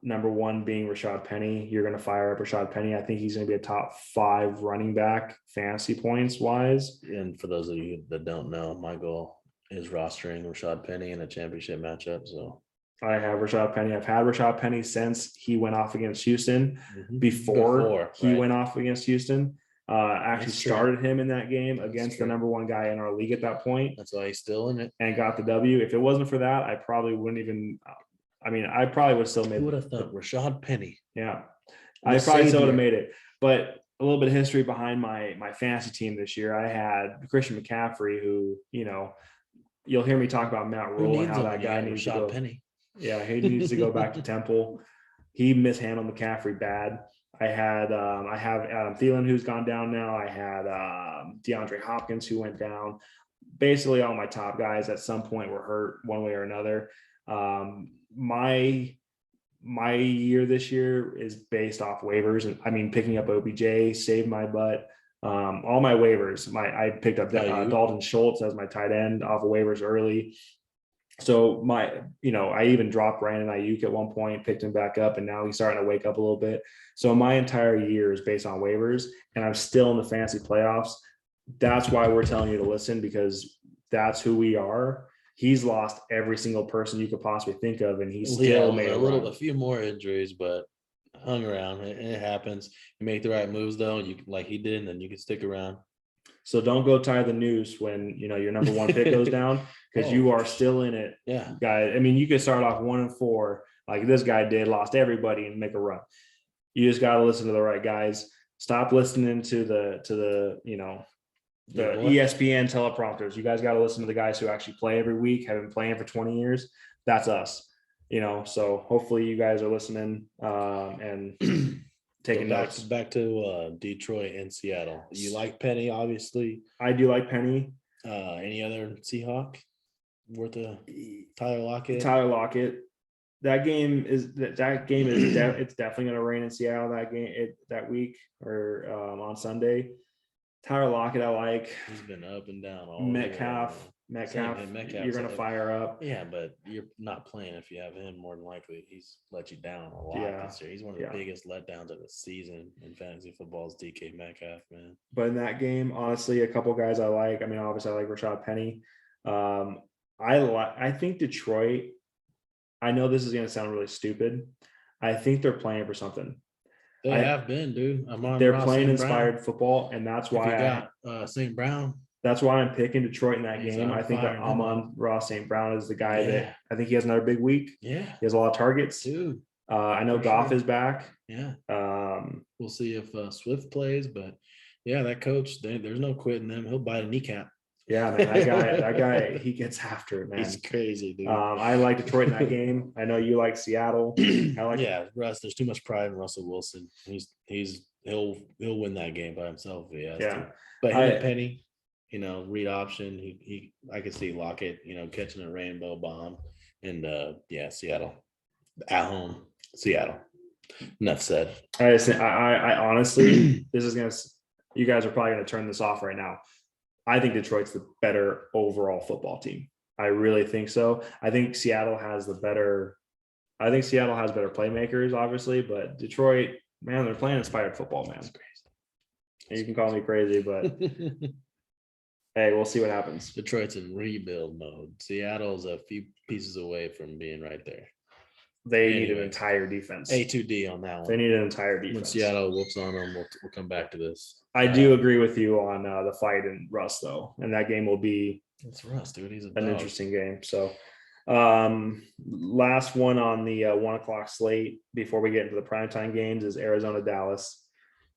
Number one being Rashad Penny. You're going to fire up Rashad Penny. I think he's going to be a top 5 running back fantasy points wise. And for those of you that don't know, my goal is rostering Rashad Penny in a championship matchup. So I have Rashad Penny. I've had Rashad Penny since he went off against Houston. Before he went off against Houston. Actually started him in that game against the number 1 guy in our league at that point. That's why he's still in it. And got the W. If it wasn't for that, I probably wouldn't even I probably would have still made it. Who would have thought Rashad Penny? Yeah. I probably still would have made it. But a little bit of history behind my fantasy team this year. I had Christian McCaffrey, who, you'll hear me talk about Matt Rule and how that guy needs to go. Penny. Yeah, he needs to go back to Temple. He mishandled McCaffrey bad. I have Adam Thielen, who's gone down now. I had DeAndre Hopkins, who went down. Basically, all my top guys at some point were hurt one way or another. My year this year is based off waivers, and picking up OBJ saved my butt. All my waivers, I picked up Dalton Schultz as my tight end off of waivers early. So I even dropped Brandon Ayuk at one point, picked him back up, and now he's starting to wake up a little bit. So my entire year is based on waivers, and I'm still in the fantasy playoffs. That's why we're telling you to listen, because that's who we are. He's lost every single person you could possibly think of, and he's still made a few more injuries, but hung around. It happens. You make the right moves though, like he did, and then you can stick around. So don't go tie the noose when your number 1 pick goes down, because you are still in it. Yeah, guys. You could start off 1-4 like this guy did, lost everybody, and make a run. You just got to listen to the right guys. Stop listening to the ESPN teleprompters. You guys got to listen to the guys who actually play every week, have been playing for 20 years. That's us. So hopefully you guys are listening and taking notes. Back to Detroit and Seattle. You like Penny, obviously. I do like Penny. Any other Seahawk worth a Tyler Lockett? Tyler Lockett. That game is it's definitely going to rain in Seattle that week or on Sunday. Tyler Lockett, I like. He's been up and down all Metcalf, you're going to fire up. Yeah, but you're not playing if you have him. More than likely, he's let you down a lot this year. He's one of the biggest letdowns of the season in fantasy football is DK Metcalf, man. But in that game, honestly, a couple guys I like. Obviously, I like Rashad Penny. I think Detroit. I know this is going to sound really stupid. I think they're playing for something. They have been, dude. They're playing inspired football, and that's why St. Brown. That's why I'm picking Detroit in that game. I think that Amon-Ra St. Brown is the guy that I think he has another big week. Yeah, he has a lot of targets. Dude, I know Goff is back. Yeah. We'll see if Swift plays, but yeah, that coach, there's no quitting them. He'll bite a kneecap. Yeah, man, that guy, he gets after it, man. He's crazy, dude. I like Detroit in that game. I know you like Seattle. Russ. There's too much pride in Russell Wilson. He'll win that game by himself if he has to. But him and Penny, read option. I could see Lockett, catching a rainbow bomb, and Seattle at home. Seattle. Enough said. I honestly, you guys are probably gonna turn this off right now. I think Detroit's the better overall football team. I really think so. I think Seattle has better playmakers, obviously, but Detroit, man, they're playing inspired football, man. You can call me crazy, but hey, we'll see what happens. Detroit's in rebuild mode. Seattle's a few pieces away from being right there. They need an entire defense. A2D on that one. They need an entire defense. When Seattle whoops on them, we'll come back to this. I do agree with you on the fight in Russ, though, and that game will be it's Russ, dude. He's an interesting game. So, last one on the 1 o'clock slate before we get into the primetime games is Arizona Dallas.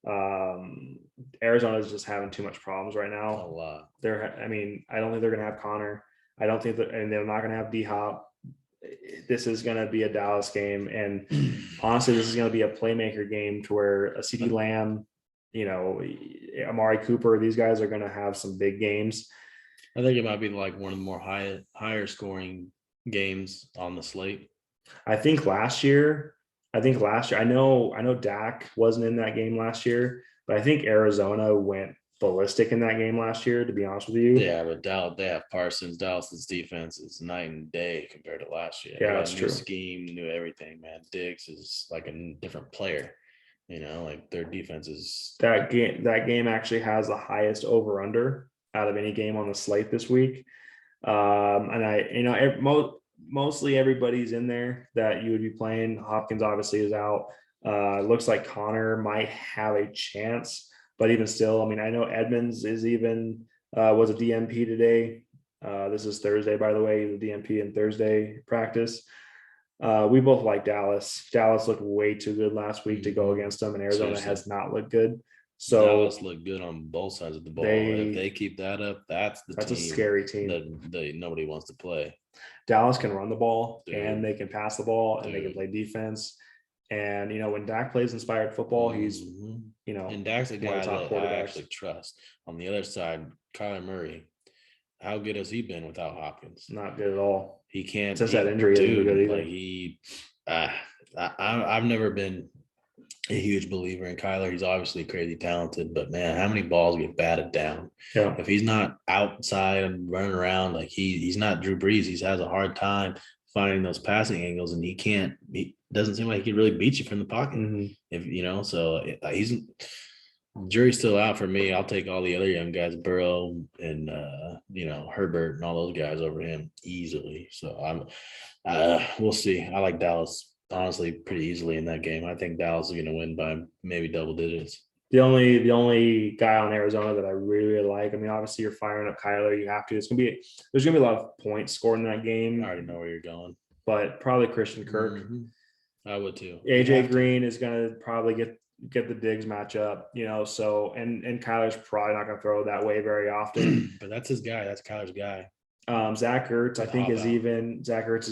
Arizona is just having too much problems right now. A lot. I don't think they're going to have Connor. I don't think that, and they're not going to have D-Hop. This is going to be a Dallas game, and honestly, this is going to be a playmaker game to where a CeeDee Lamb, Amari Cooper, these guys are going to have some big games. I think it might be like one of the more higher scoring games on the slate. I think last year, I know Dak wasn't in that game last year, but I think Arizona went ballistic in that game last year, to be honest with you. Yeah, but Dallas, they have Parsons. Dallas's defense is night and day compared to last year. Yeah, that's new true. Scheme, new everything, man. Diggs is like a different player. Like their defense is that game actually has the highest over/under out of any game on the slate this week. And mostly everybody's in there that you would be playing. Hopkins obviously is out. Looks like Connor might have a chance. But even still, I know Edmonds is was a DMP today. This is Thursday, by the way, the DMP in Thursday practice. We both like Dallas. Dallas looked way too good last week to go against them, and Arizona has not looked good. So Dallas looked good on both sides of the ball. If they keep that up, that's a scary team that nobody wants to play. Dallas can run the ball, and they can pass the ball, and Dude. they can play defense. And when Dak plays inspired football, he's and Dak's a guy that I actually trust. On the other side, Kyler Murray, how good has he been without Hopkins? Not good at all. He can't. Since that injury, isn't good either. I've never been a huge believer in Kyler. He's obviously crazy talented, but man, how many balls get batted down? Yeah. If he's not outside and running around, like he's not Drew Brees, he has a hard time finding those passing angles, and he doesn't seem like he can really beat you from the pocket. Mm-hmm. So he's jury's still out for me. I'll take all the other young guys, Burrow and Herbert and all those guys over him easily. So we'll see. I like Dallas honestly pretty easily in that game. I think Dallas is going to win by maybe double digits. The only guy on Arizona that I really, really like. Obviously you're firing up Kyler. You have to. There's gonna be a lot of points scored in that game. I already know where you're going, but probably Christian Kirk. Mm-hmm. I would too. AJ Green is gonna probably get the Diggs matchup. So and Kyler's probably not gonna throw that way very often. But that's his guy. That's Kyler's guy. Zach Ertz, I think, is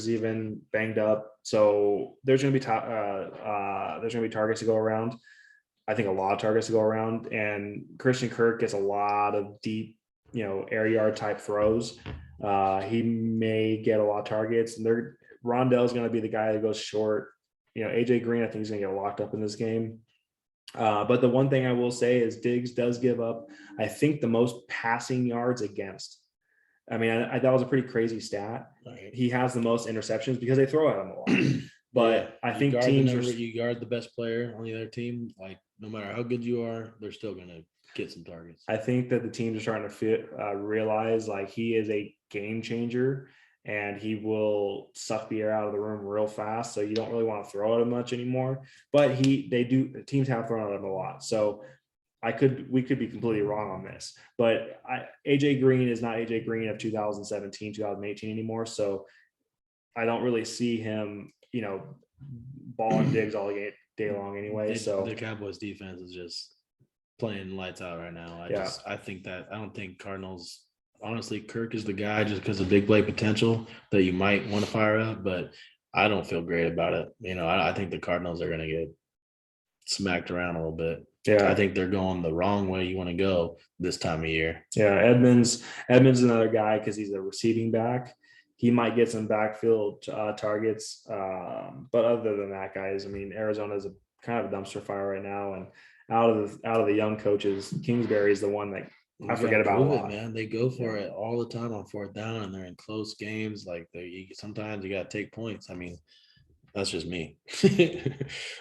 even banged up. So there's gonna be targets to go around. I think a lot of targets to go around, and Christian Kirk gets a lot of deep, air yard type throws. He may get a lot of targets, and Rondell's going to be the guy that goes short. AJ Green, I think he's going to get locked up in this game. But the one thing I will say is Diggs does give up, I think, the most passing yards against. That was a pretty crazy stat. Right. He has the most interceptions because they throw at him a lot. But I think teams you guard the best player on the other team. Like no matter how good you are, they're still going to get some targets. I think that the teams are starting to realize like he is a game changer, and he will suck the air out of the room real fast. So you don't really want to throw at him much anymore. But teams have thrown at him a lot. So we could be completely wrong on this. But AJ Green is not AJ Green of 2017, 2018 anymore. So I don't really see him, balling Diggs all day long anyway. So the Cowboys defense is just playing lights out right now. I don't think Cardinals, honestly, Kirk is the guy just because of big play potential that you might want to fire up, but I don't feel great about it. I think the Cardinals are going to get smacked around a little bit. Yeah. I think they're going the wrong way you want to go this time of year. Yeah. Edmonds is another guy because he's a receiving back. He might get some backfield targets. But other than that, guys, Arizona is a kind of a dumpster fire right now. And out of the young coaches, Kingsbury is the one that I forget about a lot. man. They go for it all the time on fourth down, and they're in close games. Like sometimes you got to take points. I mean, that's just me.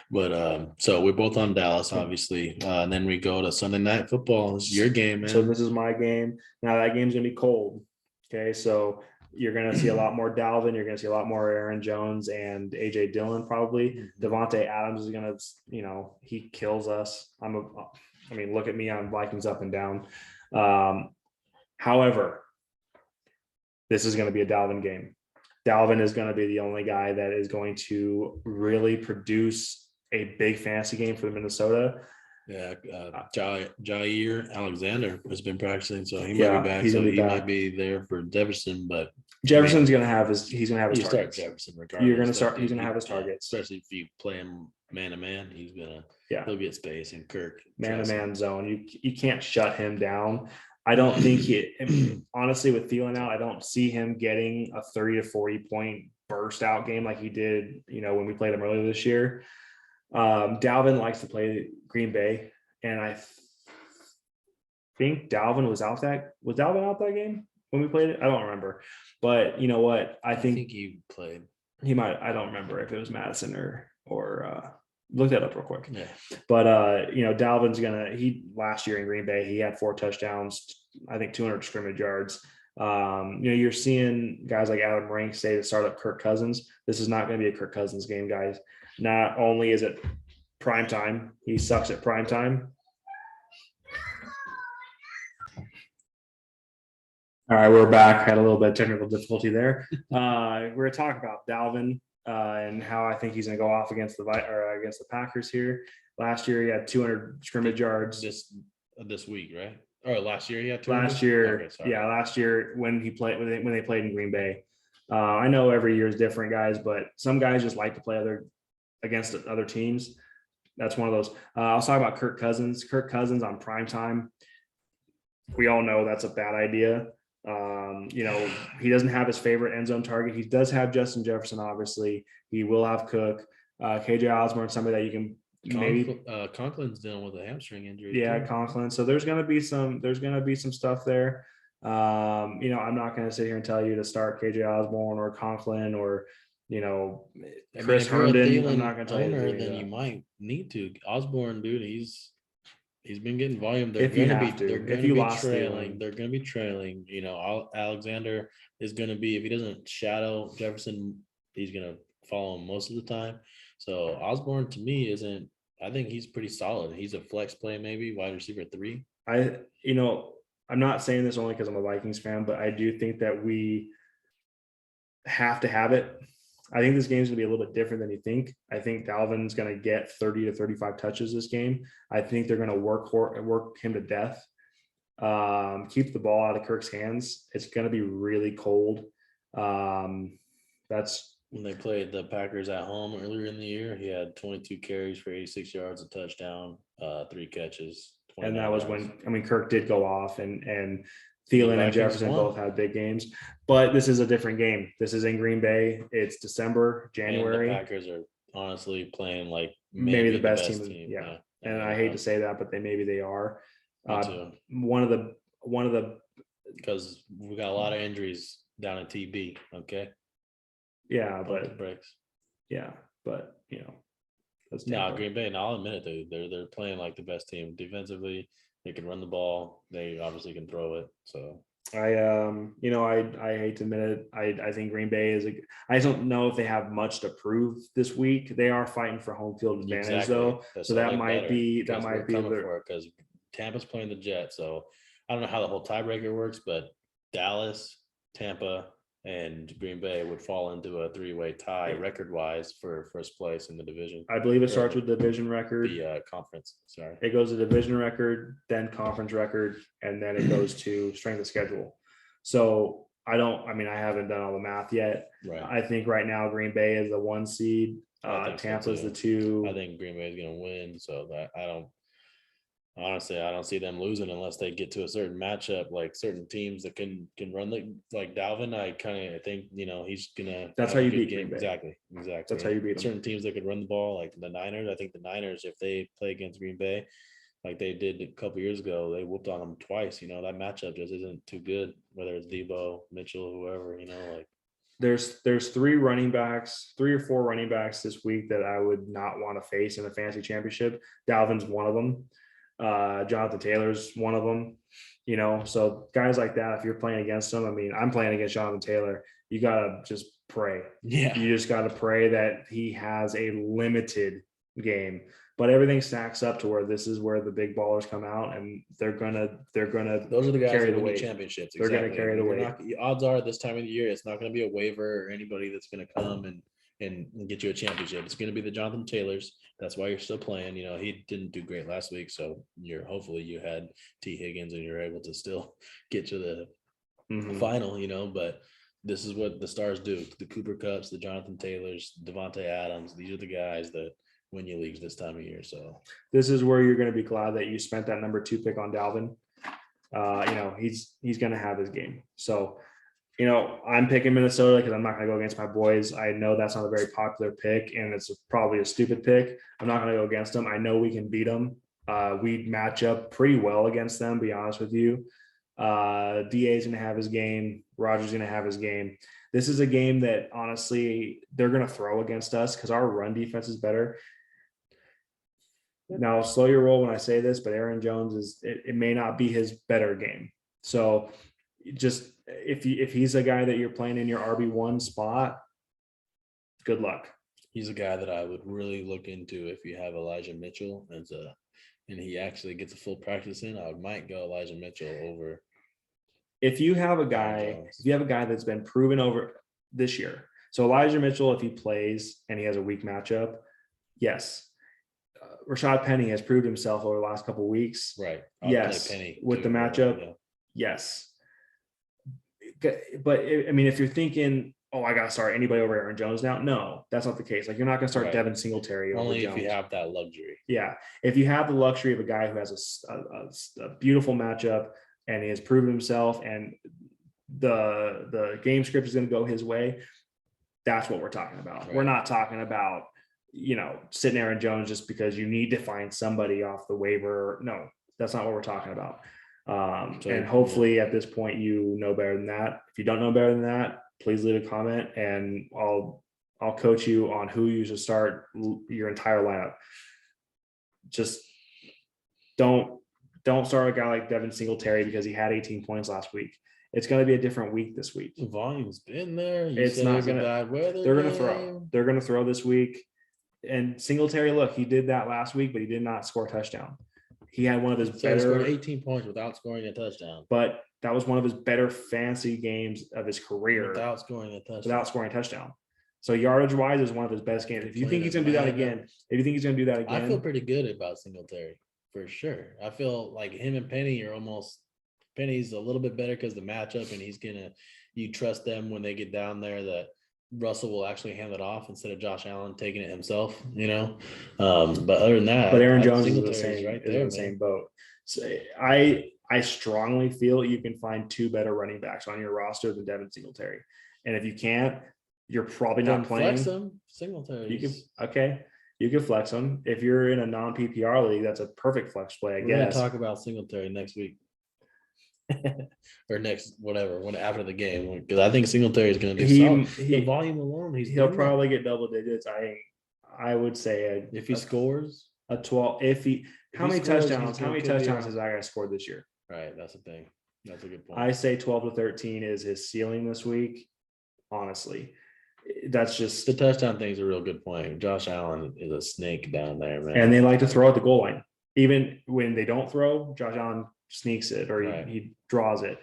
But so we're both on Dallas, obviously. And then we go to Sunday Night Football. It's your game, man. So this is my game. Now that game's gonna be cold. Okay, so you're gonna see a lot more Dalvin. You're gonna see a lot more Aaron Jones and AJ Dillon probably. Devontae Adams is gonna, he kills us. I mean, look at me. I'm Vikings up and down. However, this is gonna be a Dalvin game. Dalvin is going to be the only guy that is going to really produce a big fantasy game for Minnesota. Yeah, Jair Alexander has been practicing, so he might be back. He might be there for Jefferson, but Jefferson's going to have his. He's going to have his targets. Start Jefferson regardless. You're going to start. He's going to have his targets, especially if you play him man to man. He's gonna. He'll get space, and Kirk man to man zone. You can't shut him down. I don't think honestly, with Thielen out, I don't see him getting a 30 to 40 point burst out game like he did, when we played him earlier this year. Dalvin likes to play Green Bay, and I think Dalvin was Dalvin out that game when we played it? I don't remember, but you know what? I think he played. He might. I don't remember if it was Madison or look that up real quick. Yeah. But Dalvin's last year in Green Bay, he had 4 touchdowns, I think 200 scrimmage yards. You're seeing guys like Adam Rank say to start up Kirk Cousins. This is not going to be a Kirk Cousins game, guys. Not only is it prime time, he sucks at prime time. All right, we're back. Had a little bit of technical difficulty there. We're going to talk about Dalvin and how I think he's going to go off against the Packers here. Last year, he had 200 scrimmage yards. This week, right? Or last year, he had 200? Last year, okay, last year when they played in Green Bay. I know every year is different, guys, but some guys just like to play against other teams. That's one of those. I was talking about Kirk Cousins. Kirk Cousins on prime time. We all know that's a bad idea. He doesn't have his favorite end zone target. He does have Justin Jefferson, obviously. He will have Cook, KJ Osborne, somebody that you can maybe. Conklin's dealing with a hamstring injury. Yeah, Conklin. So there's going to be some stuff there. I'm not going to sit here and tell you to start KJ Osborne or Conklin or Chris Herndon. I'm not going to tell you to then you might need to. Osborne, dude, he's been getting volume. They're going to be trailing. Alexander is going to be, if he doesn't shadow Jefferson, he's going to follow him most of the time. So Osborne to me I think he's pretty solid. He's a flex play, maybe wide receiver 3. I'm not saying this only because I'm a Vikings fan, but I do think that we have to have it. I think this game is going to be a little bit different than you think. I think Dalvin's going to get 30 to 35 touches this game. I think they're going to work him to death. Keep the ball out of Kirk's hands. It's going to be really cold. That's when they played the Packers at home earlier in the year. He had 22 carries for 86 yards, a touchdown, 3 catches. And that was when Kirk did go off and Thielen and Jefferson both had big games, but this is a different game. This is in Green Bay. It's December, January. And the Packers are honestly playing like maybe the best team. Yeah. And I hate to say that, but maybe they are. One of the because we got a lot of injuries down at TB. Okay. Yeah, but breaks. Yeah, but that's Green Bay. And I'll admit it, they're playing like the best team defensively. They can run the ball. They obviously can throw it. So I hate to admit it. I think Green Bay I just don't know if they have much to prove this week. They are fighting for home field advantage though. So that might be because Tampa's playing the Jets. So I don't know how the whole tiebreaker works, but Dallas, Tampa, and Green Bay would fall into a 3-way tie record-wise for first place in the division. I believe it starts with division record. The conference, sorry. It goes to division record, then conference record, and then it goes to strength of schedule. So I haven't done all the math yet. Right. I think right now Green Bay is the 1 seed. Tampa's the 2. I think Green Bay is going to win. So that I don't see them losing unless they get to a certain matchup, like certain teams that can run like Dalvin. I think he's gonna. That's how you beat Green Bay. Exactly. That's how you beat certain teams that could run the ball, like the Niners. I think the Niners, if they play against Green Bay, like they did a couple years ago. They whooped on them twice. You know, that matchup just isn't too good, whether it's Debo, Mitchell, whoever, you know, like. There's 3 or 4 running backs this week that I would not want to face in the fantasy championship. Dalvin's one of them. Jonathan Taylor's one of them. You know, so guys like that, if you're playing against them, I mean, I'm playing against Jonathan Taylor. You gotta just pray. Yeah. You just gotta pray that he has a limited game. But everything stacks up to where this is where the big ballers come out, and they're gonna those are the guys carry that the win the weight. championships. They're gonna carry the weight. Odds are this time of the year, it's not going to be a waiver or anybody that's going to come and get you a championship. It's going to be the Jonathan Taylors. That's why you're still playing. You know, he didn't do great last week, so hopefully you had T. Higgins and you're able to still get to the final. You know, but this is what the stars do: the Cooper Kupps, the Jonathan Taylors, Devontae Adams. These are the guys that win you leagues this time of year. So this is where you're going to be glad that you spent that number 2 pick on Dalvin. You know, he's going to have his game. So, you know, I'm picking Minnesota because I'm not going to go against my boys. I know that's not a very popular pick, and it's probably a stupid pick. I'm not going to go against them. I know we can beat them. We match up pretty well against them, to be honest with you. DA's going to have his game. Roger's going to have his game. This is a game that, honestly, they're going to throw against us because our run defense is better. Now, slow your roll when I say this, but Aaron Jones it may not be his better game. So just if he's a guy that you're playing in your RB1 spot, good luck. He's a guy that I would really look into if you have Elijah Mitchell and he actually gets a full practice in. I might go Elijah Mitchell over. If you have a guy that's been proven over this year, so Elijah Mitchell, if he plays and he has a weak matchup, yes. Rashad Penny has proved himself over the last couple of weeks. Right. Yes. Penny with the matchup. Yeah. Yes. But I mean, if you're thinking, oh, I got to start anybody over Aaron Jones now. No, that's not the case. Like, you're not going to start Devin Singletary. Only over if you have that luxury. Yeah. If you have the luxury of a guy who has a beautiful matchup and he has proven himself and the game script is going to go his way, that's what we're talking about. Right. We're not talking about, you know, sitting Aaron Jones just because you need to find somebody off the waiver. No, that's not what we're talking about. And hopefully at this point, you know better than that. If you don't know better than that, please leave a comment and I'll coach you on who you should start your entire lineup. Just don't start a guy like Devin Singletary because he had 18 points last week. It's going to be a different week this week. The volume's been there. It's not going to. They're going to throw. They're going to throw this week. And Singletary, look, he did that last week, but he did not score a touchdown. He had one of his better. He scored 18 points without scoring a touchdown. But that was one of his better fantasy games of his career. Without scoring a touchdown. So yardage wise is one of his best games. If you think he's going to do that again, I feel pretty good about Singletary for sure. I feel like him and Penny are almost. Penny's a little bit better because the matchup, and you trust them when they get down there that Russell will actually hand it off instead of Josh Allen taking it himself, you know. But other than that, Aaron Jones is the same, right there, in the same boat. So I strongly feel you can find 2 better running backs on your roster than Devin Singletary. And if you can't, you're probably not playing. Flex them, Singletary. You can flex them. If you're in a non-PPR league, that's a perfect flex play, I guess. We're going to talk about Singletary next week. Or next after the game, because I think Singletary is going to do the volume alone. He'll probably get double digits. I would say if he scores a 12. How many touchdowns has that guy scored this year? Right, that's the thing. That's a good point. I say 12 to 13 is his ceiling this week. Honestly, that's just the touchdown thing is a real good point. Josh Allen is a snake down there, man, and they like to throw at the goal line. Even when they don't throw, Josh Allen sneaks it or he draws it,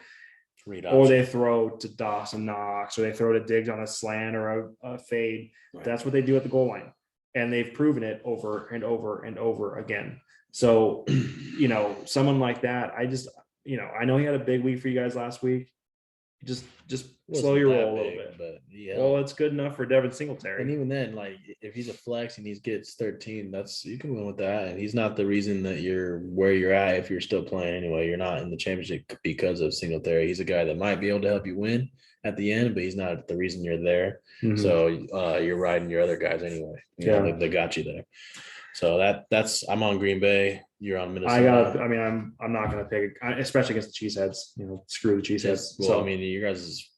or they throw to Dawson Knox, or they throw to Diggs on a slant or a fade. Right. That's what they do at the goal line, and they've proven it over and over and over again. So, you know, someone like that, I know he had a big week for you guys last week. Just slow your roll a little bit. But yeah, well, it's good enough for Devin Singletary. And even then, like, if he's a flex and he gets 13, you can win with that. And he's not the reason that you're where you're at if you're still playing anyway. You're not in the championship because of Singletary. He's a guy that might be able to help you win at the end, but he's not the reason you're there. Mm-hmm. So you're riding your other guys anyway. You know, they got you there. So I'm on Green Bay. You're on Minnesota. I'm not going to pick, especially against the Cheeseheads. Screw the Cheeseheads. Well, so, I mean, you guys'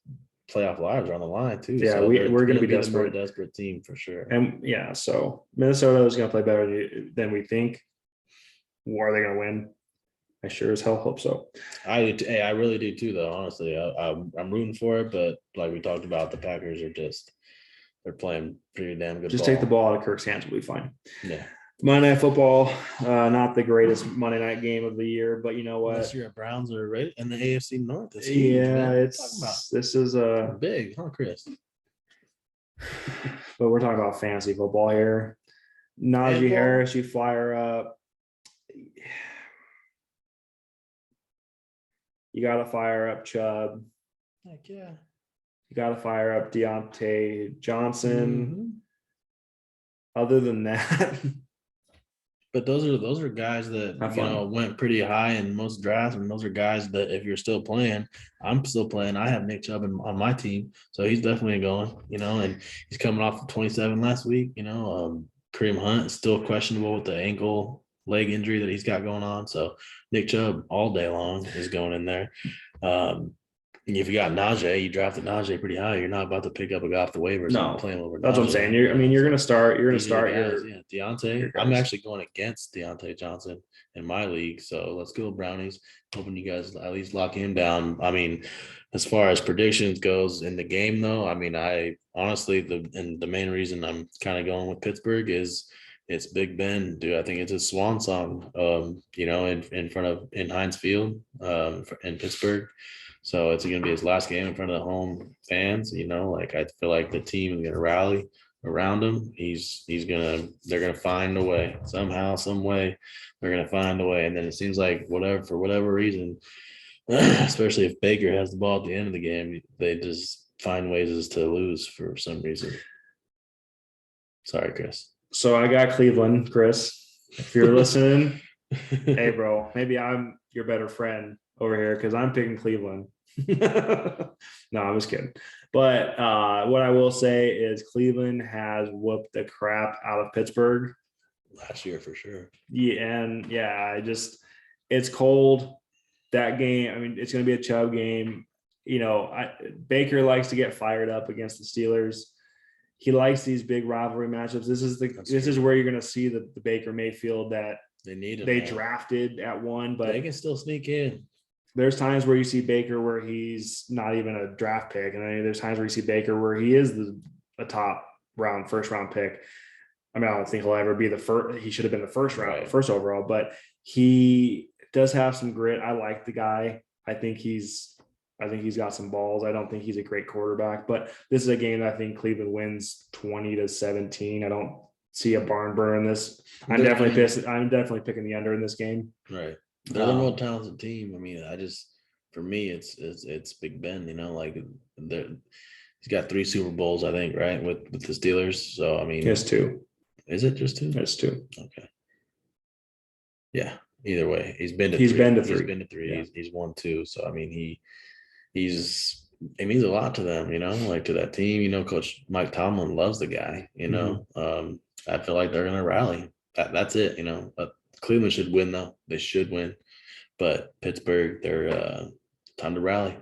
playoff lives are on the line too. Yeah, so we're going to be the desperate. more desperate team for sure. And yeah, so Minnesota is going to play better than we think. Are they going to win? I sure as hell hope so. I really do too, though. Honestly, I'm rooting for it, but like we talked about, the Packers are they're playing pretty damn good. Just take the ball out of Kirk's hands, we'll be fine. Yeah. Monday Night Football, not the greatest Monday night game of the year, but you know what? This year, Browns are right in the AFC North. It's huge, man. This is big, huh, Chris? But we're talking about fantasy football here. Najee Harris, you fire up. You got to fire up Chubb. Heck yeah. You got to fire up Deontay Johnson. Other than that. But those are guys that went pretty high in most drafts, and those are guys that if you're still playing, I'm still playing. I have Nick Chubb on my team, so he's definitely going. And he's coming off of 27 last week. Kareem Hunt is still questionable with the ankle leg injury that he's got going on. So Nick Chubb all day long is going in there. If you got Najee, you drafted Najee pretty high. You're not about to pick up a guy off the waivers and play him over. That's Najee. what I'm saying. You're going to start. You're going to start. Deontay. I'm actually going against Deontay Johnson in my league. So let's go Brownies. Hoping you guys at least lock him down. I mean, as far as predictions goes in the game, though, I mean, I honestly the main reason I'm kind of going with Pittsburgh is it's Big Ben, dude. I think it's a swan song. In Heinz Field, in Pittsburgh. So it's going to be his last game in front of the home fans. I feel like the team is going to rally around him. They're going to find a way somehow, some way. They're going to find a way. And then it seems like for whatever reason, especially if Baker has the ball at the end of the game, they just find ways to lose for some reason. Sorry, Chris. So I got Cleveland, Chris. If you're listening, hey, bro, maybe I'm your better friend over here because I'm picking Cleveland. No, I'm just kidding. But what I will say is Cleveland has whooped the crap out of Pittsburgh last year for sure. Yeah, and it's cold. That game, I mean, it's going to be a Chubb game. Baker likes to get fired up against the Steelers. He likes these big rivalry matchups. This is where you're going to see the Baker Mayfield that they drafted at 1, but they can still sneak in. There's times where you see Baker where he's not even a draft pick, and then there's times where you see Baker where he is a top first round pick. I mean, I don't think he'll ever be the first. He should have been the first round, first overall, but he does have some grit. I like the guy. I think he's got some balls. I don't think he's a great quarterback, but this is a game that I think Cleveland wins 20-17. I don't see a barn burner in this. I'm definitely picking the under in this game. Right. They're the more talented team. I mean, for me, it's Big Ben. He's got 3 Super Bowls, I think, right, with the Steelers. So I mean, he has 2. Is it just 2? It's 2. Okay. Yeah. Either way, he's been to 3. He's been to 3. Yeah. He's won 2. So I mean, it means a lot to them, to that team. Coach Mike Tomlin loves the guy. I feel like they're gonna rally. That's it. But Cleveland should win, though. They should win. But Pittsburgh, they're time to rally.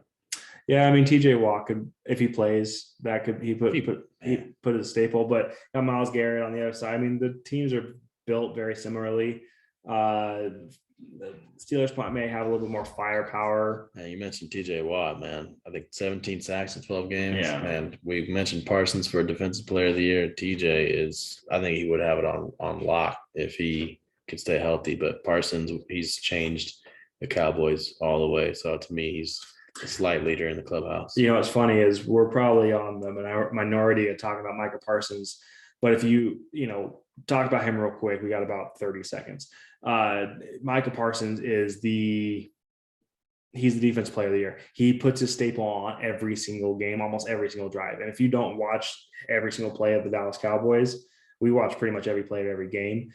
Yeah, I mean, TJ Watt could, if he plays, he put a staple. But Myles Garrett on the other side. I mean, the teams are built very similarly. The Steelers may have a little bit more firepower. Yeah, you mentioned TJ Watt, man. I think 17 sacks in 12 games. Yeah. And we've mentioned Parsons for Defensive Player of the Year. I think he would have it on lock if he could stay healthy. But Parsons, he's changed the Cowboys all the way. So to me, he's a slight leader in the clubhouse. What's funny is we're probably on the minority of talking about Micah Parsons. But if you talk about him real quick, we got about 30 seconds. Micah Parsons is he's the defensive player of the year. He puts his staple on every single game, almost every single drive. And if you don't watch every single play of the Dallas Cowboys, we watch pretty much every play of every game.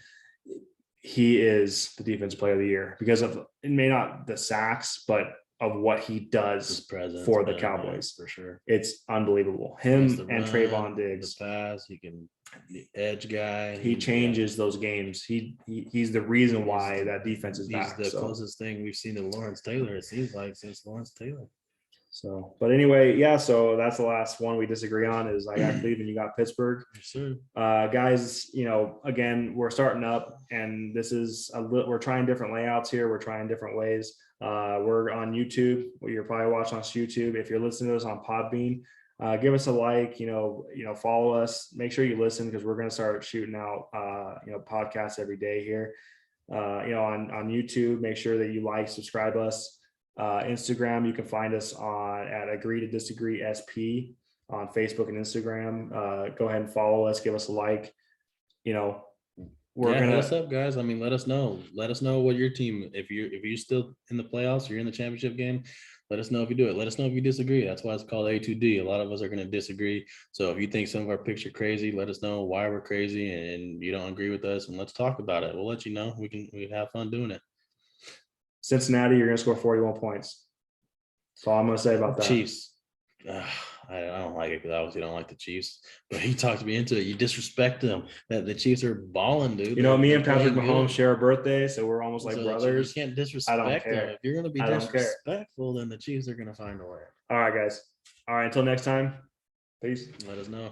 He is the defensive player of the year because of, it may not the sacks, but of what he does for the Cowboys. For sure. It's unbelievable. Him and Trayvon Diggs. The pass, he can The edge guy. He changes those games. He's the reason why that defense is back. He's the closest thing we've seen to Lawrence Taylor, it seems like, since Lawrence Taylor. So, but anyway, yeah. So that's the last one we disagree on. Is I got Cleveland, you got Pittsburgh. Yes, sir. Guys, again, we're starting up, and this is we're trying different layouts here. We're trying different ways. We're on YouTube. You're probably watching us YouTube. If you're listening to us on Podbean, give us a like. Follow us. Make sure you listen, because we're going to start shooting out podcasts every day here. On YouTube, make sure that you like, subscribe us. Instagram, you can find us at Agree2Disagree SP on Facebook and Instagram. Go ahead and follow us, give us a like. We're gonna, what's up, guys? I mean, let us know what your team, if you're still in the playoffs, you're in the championship game, let us know if you do it. Let us know if you disagree. That's why it's called A2D. A lot of us are going to disagree. So if you think some of our picks are crazy, let us know why we're crazy and you don't agree with us, and let's talk about it. We'll let you know. We have fun doing it. Cincinnati, you're going to score 41 points. That's all I'm going to say about that. Chiefs. I don't like it, because I obviously don't like the Chiefs. But he talked me into it. You disrespect them. That the Chiefs are balling, dude. Me and Patrick Mahomes share a birthday, so we're almost like brothers. You can't disrespect them. If you're going to be disrespectful, then the Chiefs are going to find a way. All right, guys. All right, until next time. Peace. Let us know.